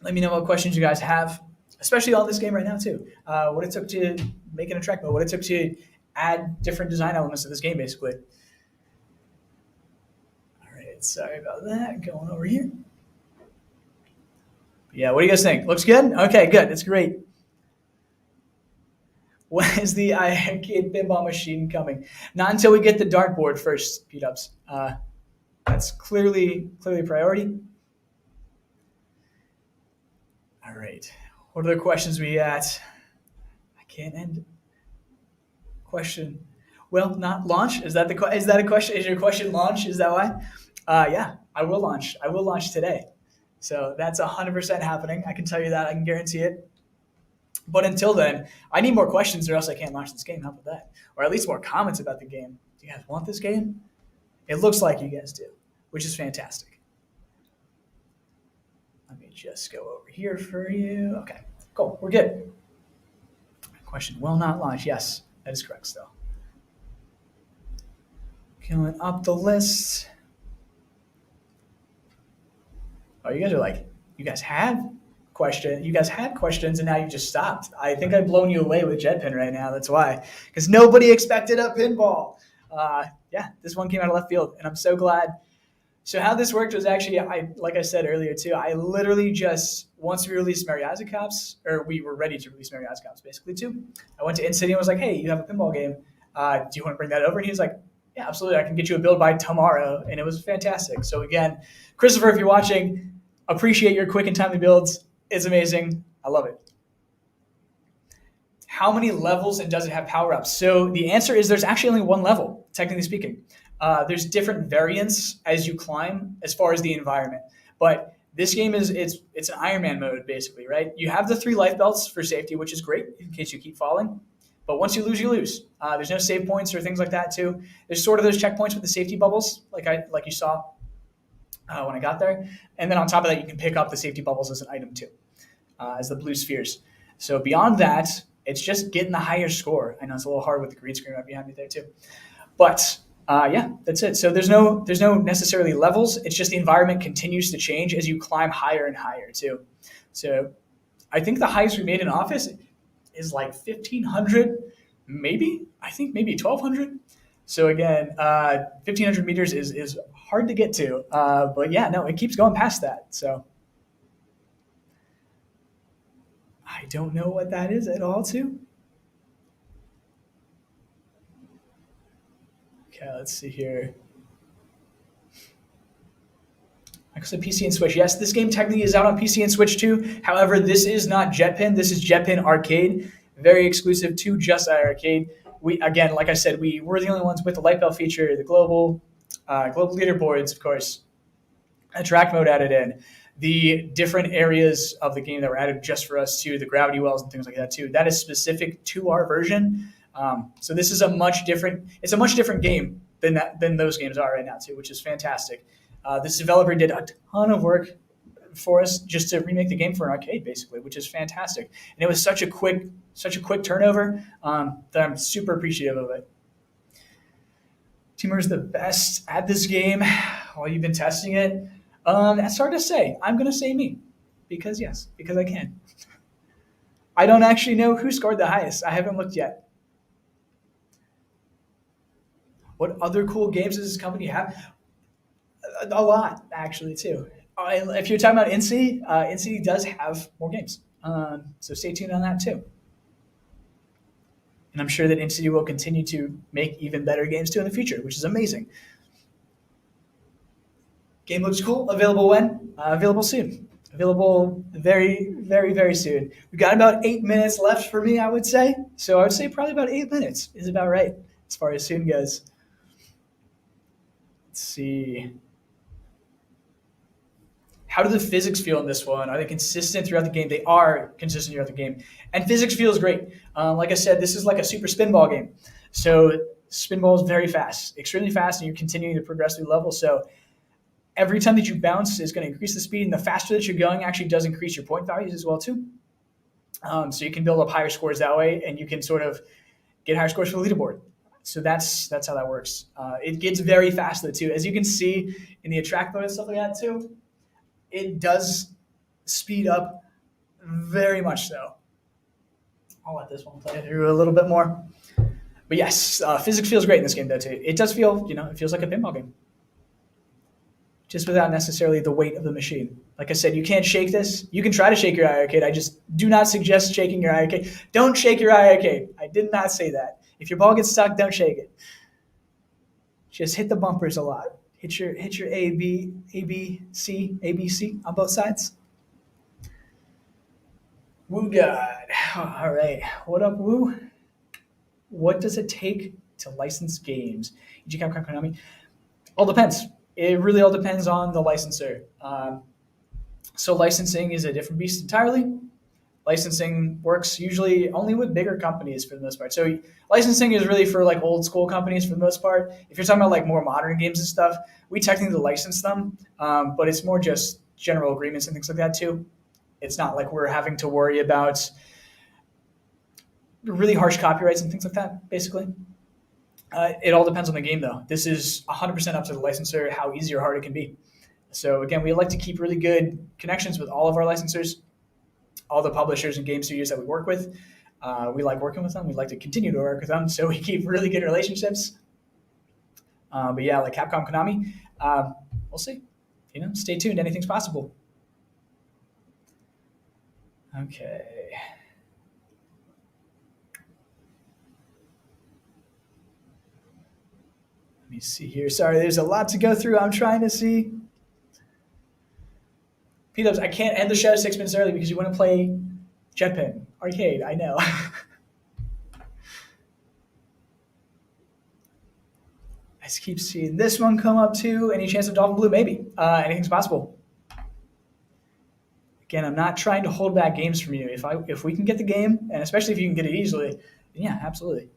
Let me know what questions you guys have, especially on this game right now too. What it took to make it a track mode, what it took to add different design elements to this game basically. All right, sorry about that. Going over here. Yeah, what do you guys think? Looks good? Okay, good. That's great. When is the iiRcade pinball machine coming? Not until we get the dartboard first, speed-ups. That's clearly a priority. All right. What other questions we got? I can't end. Question. Well, not launch. Is that a question? Is your question launch? Is that why? Yeah, I will launch. I will launch today. So that's 100% happening. I can tell you that. I can guarantee it. But until then, I need more questions or else I can't launch this game. How about that? Or at least more comments about the game. Do you guys want this game? It looks like you guys do, which is fantastic. Let me just go over here for you. Okay, cool. We're good. Question, will not launch. Yes, that is correct still. Going up the list. Oh, you guys are like, you guys had questions and now you just stopped. I think I've blown you away with Jetpin right now. That's why. Because nobody expected a pinball. Yeah, this one came out of left field, and I'm so glad. So how this worked was actually, like I said earlier too, I literally just, once we released Mariaza Cops, or we were ready to release Mariaza Cops basically too, I went to InCity and was like, hey, you have a pinball game. Do you want to bring that over? And he was like, yeah, absolutely. I can get you a build by tomorrow. And it was fantastic. So again, Christopher, if you're watching, appreciate your quick and timely builds. It's amazing. I love it. How many levels and does it have power ups? So the answer is there's actually only one level, technically speaking. There's different variants as you climb as far as the environment. But this game it's an Iron Man mode basically, right? You have the 3 life belts for safety, which is great in case you keep falling. But once you lose, you lose. There's no save points or things like that too. There's sort of those checkpoints with the safety bubbles, like you saw when I got there. And then on top of that, you can pick up the safety bubbles as an item too, as the blue spheres. So beyond that, it's just getting the higher score. I know it's a little hard with the green screen right behind me there too, but yeah, that's it. So there's no necessarily levels. It's just the environment continues to change as you climb higher and higher too. So I think the highest we made in office is like 1,500, maybe. I think maybe 1,200. So again, 1,500 meters is hard to get to, but yeah, no, it keeps going past that. So I don't know what that is at all too. Okay, let's see here. Actually, PC and Switch. Yes, this game technically is out on PC and Switch too. However, this is not Jetpin. This is Jetpin Arcade, very exclusive to just iiRcade. We again, like I said, we were the only ones with the light belt feature, the global leaderboards, of course, a track mode added in, the different areas of the game that were added just for us too, the gravity wells and things like that too. That is specific to our version. So this is a much different. It's a much different game than those games are right now too, which is fantastic. This developer did a ton of work for us just to remake the game for an arcade, basically, which is fantastic. And it was such a quick turnover that I'm super appreciative of it. Teamer is the best at this game while you've been testing it. That's hard to say. I'm going to say me because I can. I don't actually know who scored the highest. I haven't looked yet. What other cool games does this company have? A lot, actually, too. If you're talking about INSEE, INSEE does have more games. So stay tuned on that, too. And I'm sure that INSEE will continue to make even better games, too, in the future, which is amazing. Game looks cool. Available when? Available soon. Available very, very, very soon. We've got about 8 minutes left for me, I would say. So I would say probably about 8 minutes is about right as far as soon goes. Let's see. How do the physics feel in this one? Are they consistent throughout the game? They are consistent throughout the game. And physics feels great. Like I said, this is like a super spinball game. So spinball is very fast, extremely fast, and you're continuing to progress through levels. So every time that you bounce is going to increase the speed, and the faster that you're going actually does increase your point values as well too. So you can build up higher scores that way, and you can sort of get higher scores for the leaderboard. So that's how that works. It gets very fast though too, as you can see in the attract mode and stuff like that too. It does speed up very much so. I'll let this one play through a little bit more. But yes, physics feels great in this game though too. It does feel, it feels like a pinball game. Just without necessarily the weight of the machine. Like I said, you can't shake this. You can try to shake your iiRcade. I just do not suggest shaking your iiRcade. Don't shake your iiRcade. I did not say that. If your ball gets stuck, don't shake it. Just hit the bumpers a lot. Hit your A, B, C on both sides. Woo God. All right. What up, Woo? What does it take to license games? Capcom, Konami? All depends. It really all depends on the licensor. So licensing is a different beast entirely. Licensing works usually only with bigger companies for the most part. So licensing is really for like old school companies for the most part. If you're talking about like more modern games and stuff, we technically license them, but it's more just general agreements and things like that too. It's not like we're having to worry about really harsh copyrights and things like that, basically. It all depends on the game, though. This is 100% up to the licensor how easy or hard it can be. So again, we like to keep really good connections with all of our licensors, all the publishers and game studios that we work with. We like working with them. We like to continue to work with them, so we keep really good relationships. But yeah, like Capcom, Konami, we'll see. Stay tuned. Anything's possible. Okay. Let me see here. Sorry, there's a lot to go through. I'm trying to see. P-Dubs, I can't end the show 6 minutes early because you want to play Jetpin Arcade. I know. I just keep seeing this one come up too. Any chance of Dolphin Blue? Maybe. Anything's possible. Again, I'm not trying to hold back games from you. If we can get the game, and especially if you can get it easily, then yeah, absolutely.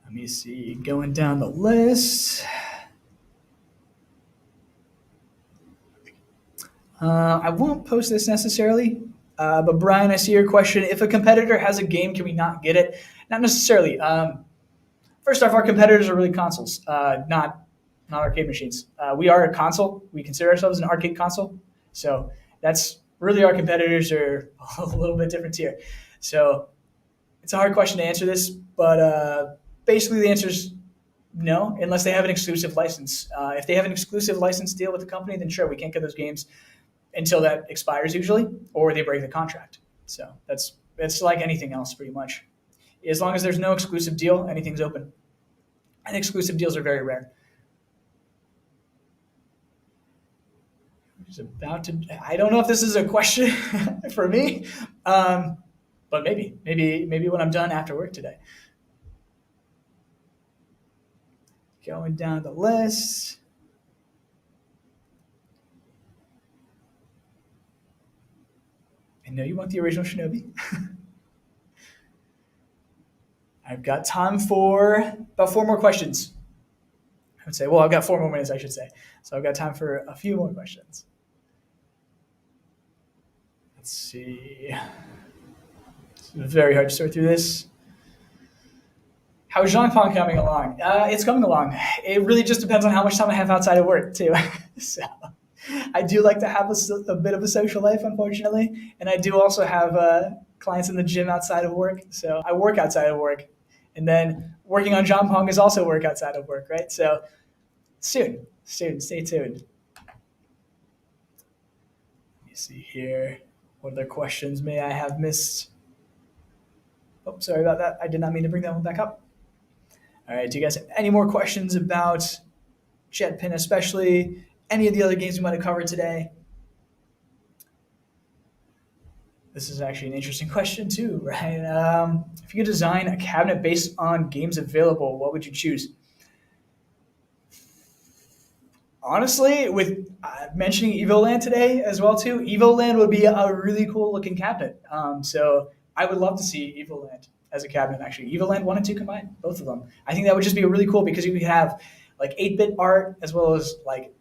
Let me see. Going down the list. I won't post this necessarily, but Brian, I see your question. If a competitor has a game, can we not get it? Not necessarily. First off, our competitors are really consoles, not arcade machines. We are a console. We consider ourselves an arcade console. So that's really our competitors are a little bit different tier. So it's a hard question to answer this, but basically the answer is no, unless they have an exclusive license. If they have an exclusive license deal with the company, then sure, we can't get those games until that expires usually, or they break the contract. So it's like anything else pretty much. As long as there's no exclusive deal, anything's open. And exclusive deals are very rare. I don't know if this is a question for me, but maybe when I'm done after work today. Going down the list. I know you want the original Shinobi. I've got time for about 4 more questions. I would say, well, I've got 4 more minutes, I should say. So I've got time for a few more questions. Let's see. It's very hard to sort through this. How is Jean-Pong coming along? It's coming along. It really just depends on how much time I have outside of work, too. So I do like to have a bit of a social life, unfortunately. And I do also have clients in the gym outside of work. So I work outside of work. And then working on Jean-Pong is also work outside of work, right? So soon, stay tuned. Let me see here. What other questions may I have missed? Oh, sorry about that. I did not mean to bring that one back up. All right, do you guys have any more questions about Jetpin, especially any of the other games we might have covered today? This is actually an interesting question too, right? If you could design a cabinet based on games available, what would you choose? Honestly, with mentioning Evoland today as well too, Evoland would be a really cool looking cabinet. So I would love to see Evoland as a cabinet, actually. Evoland 1 and 2 combined, both of them. I think that would just be really cool because you could have like 8-bit art as well as like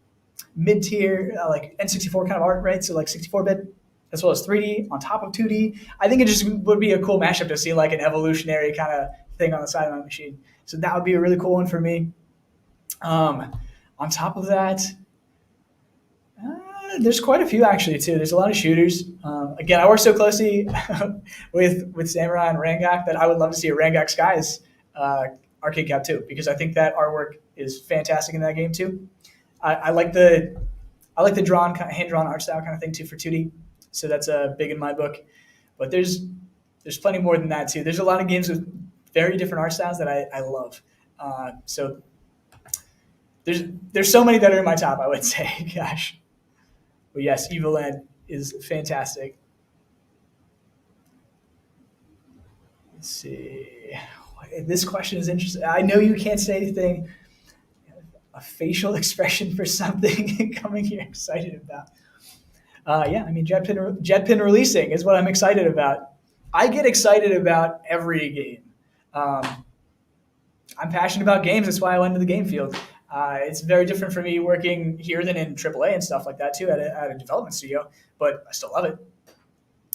mid-tier, like N64 kind of art, right? So like 64-bit as well as 3D on top of 2D. I think it just would be a cool mashup to see like an evolutionary kind of thing on the side of my machine. So that would be a really cool one for me. On top of that, there's quite a few actually too. There's a lot of shooters. Again, I work so closely with Samurai and Rangak that I would love to see a Rangak Skies arcade cap too, because I think that artwork is fantastic in that game too. I like the drawn hand drawn art style kind of thing too for 2D. So that's big in my book. But there's plenty more than that too. There's a lot of games with very different art styles that I love. So there's so many that are in my top, I would say. Gosh. But yes, Evoland is fantastic. Let's see. This question is interesting. I know you can't say anything. A facial expression for something coming here excited about. Yeah, I mean, Jetpin releasing is what I'm excited about. I get excited about every game. I'm passionate about games. That's why I went into the game field. It's very different for me working here than in AAA and stuff like that too at a development studio, but I still love it.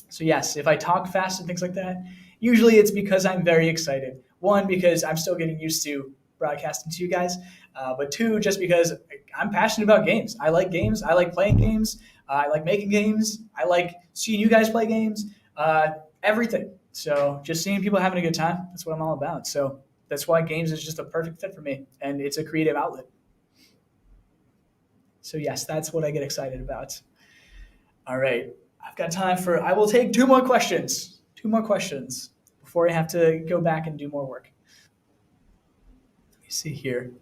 So yes, if I talk fast and things like that, usually it's because I'm very excited. 1, because I'm still getting used to broadcasting to you guys, but 2, just because I'm passionate about games. I like games. I like playing games. I like making games. I like seeing you guys play games. Everything. So just seeing people having a good time, that's what I'm all about. So that's why games is just a perfect fit for me, and it's a creative outlet. So yes, that's what I get excited about. All right, I've got time for, I will take 2 more questions. 2 more questions before I have to go back and do more work. me see here.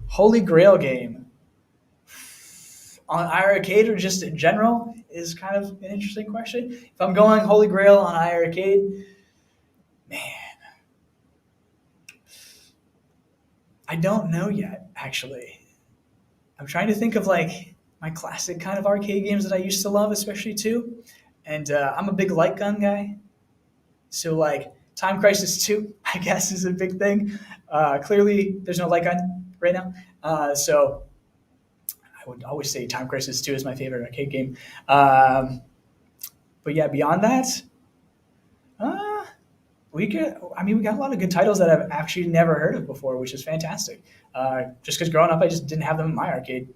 Holy Grail game on iiRcade or just in general is kind of an interesting question. If I'm going Holy Grail on iiRcade, man, I don't know yet, actually. I'm trying to think of like my classic kind of arcade games that I used to love, especially too. And I'm a big light gun guy. So like Time Crisis 2, I guess, is a big thing. Clearly, there's no light gun right now. So I would always say Time Crisis 2 is my favorite arcade game. But yeah, beyond that, uh, we got a lot of good titles that I've actually never heard of before, which is fantastic. Just because growing up, I just didn't have them in my arcade.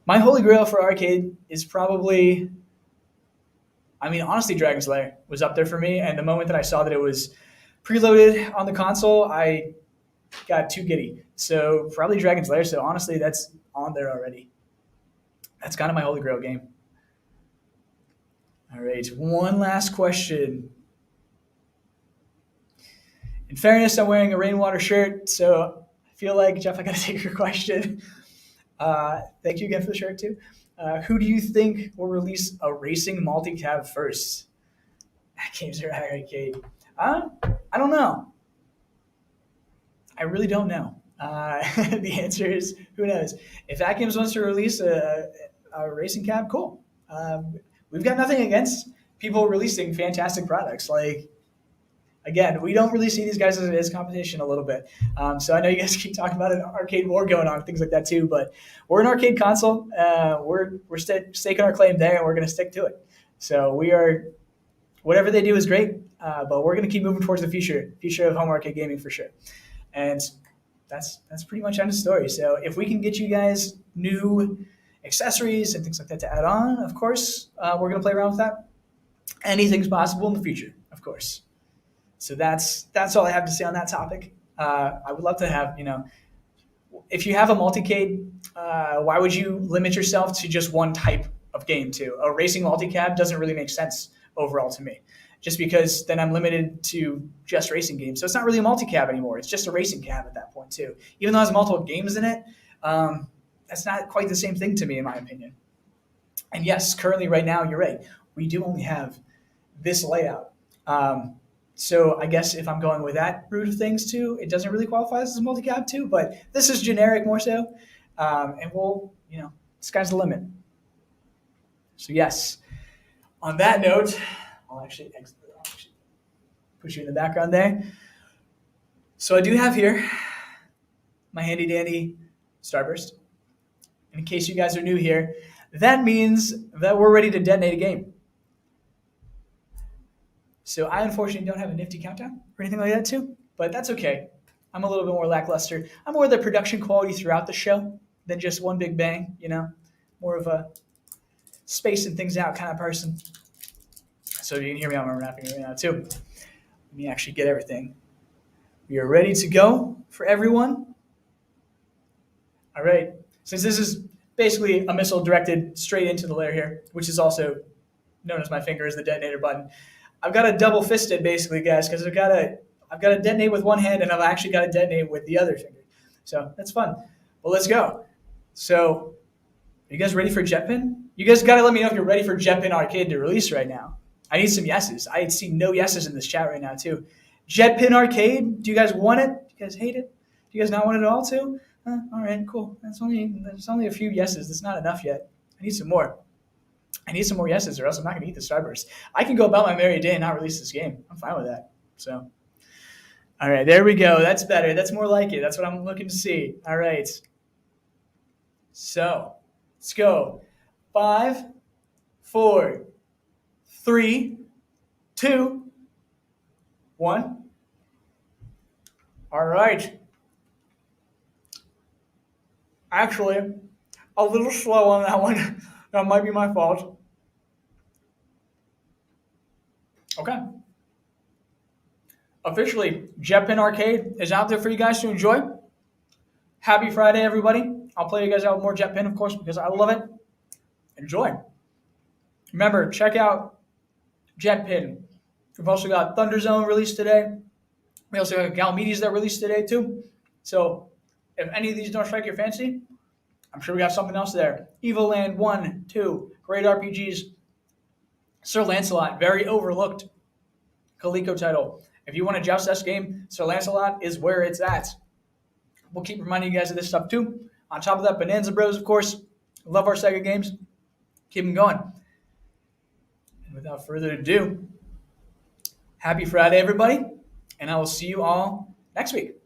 My holy grail for arcade is probably, honestly, Dragon Slayer was up there for me. And the moment that I saw that it was preloaded on the console, I got too giddy. So probably Dragon Slayer. So honestly, that's on there already. That's kind of my holy grail game. All right, one last question. In fairness, I'm wearing a rainwater shirt, so I feel like, Jeff, I got to take your question. Thank you again for the shirt, too. Who do you think will release a racing multi-cab first? Games are arcade. I don't know. I really don't know. The answer is, who knows? If Games wants to release a racing cab, cool. We've got nothing against people releasing fantastic products. Like, again, we don't really see these guys as competition a little bit. So I know you guys keep talking about an arcade war going on, things like that too. But we're an arcade console. We're staking our claim there, and we're going to stick to it. So we are. Whatever they do is great, but we're going to keep moving towards the future of home arcade gaming for sure. And that's pretty much end of story. So if we can get you guys new accessories and things like that to add on, of course, we're going to play around with that. Anything's possible in the future, of course. So that's all I have to say on that topic. I would love to have, if you have a multicade, why would you limit yourself to just one type of game too? A racing multicab doesn't really make sense overall to me, just because then I'm limited to just racing games. So it's not really a multi-cab anymore. It's just a racing cab at that point too. Even though it has multiple games in it, that's not quite the same thing to me, in my opinion. And yes, currently right now, you're right. We do only have this layout. So I guess if I'm going with that route of things too, it doesn't really qualify as a multi-cab too, but this is generic more so. And we'll, sky's the limit. So yes. On that note, I'll actually put you in the background there. So I do have here my handy dandy Starburst. And in case you guys are new here, that means that we're ready to detonate a game. So I unfortunately don't have a nifty countdown or anything like that too, but that's okay. I'm a little bit more lackluster. I'm more the production quality throughout the show than just one big bang, more of a spacing things out kind of person. So you can hear me on my rapping right now too. Let me actually get everything. We are ready to go for everyone. All right. Since this is basically a missile directed straight into the layer here, which is also known as my finger as the detonator button, I've got to double fist it basically, guys, because I've got to detonate with one hand and I've actually got to detonate with the other finger. So that's fun. Well, let's go. So are you guys ready for Jetpin? You guys got to let me know if you're ready for Jetpin Arcade to release right now. I need some yeses. I see no yeses in this chat right now, too. Jetpin Arcade, do you guys want it? Do you guys hate it? Do you guys not want it at all, too? All right, cool. There's only a few yeses. That's not enough yet. I need some more. I need some more yeses, or else I'm not going to eat the Starburst. I can go about my merry day and not release this game. I'm fine with that. So, all right, there we go. That's better. That's more like it. That's what I'm looking to see. All right. So, let's go. 5, 4, 3, 2, 1. All right. Actually, a little slow on that one. That might be my fault. Okay. Officially, Jetpin Arcade is out there for you guys to enjoy. Happy Friday, everybody. I'll play you guys out with more Jetpin, of course, because I love it. Enjoy. Remember, check out Jetpin. We've also got Thunderzone released today. We also got Galmedies that released today too. So if any of these don't strike your fancy, I'm sure we got something else there. Evil Land 1, 2, great RPGs. Sir Lancelot, very overlooked Coleco title. If you want a Joust S game, Sir Lancelot is where it's at. We'll keep reminding you guys of this stuff too. On top of that, Bonanza Bros, of course. Love our Sega games. Keep them going. And without further ado, happy Friday, everybody. And I will see you all next week.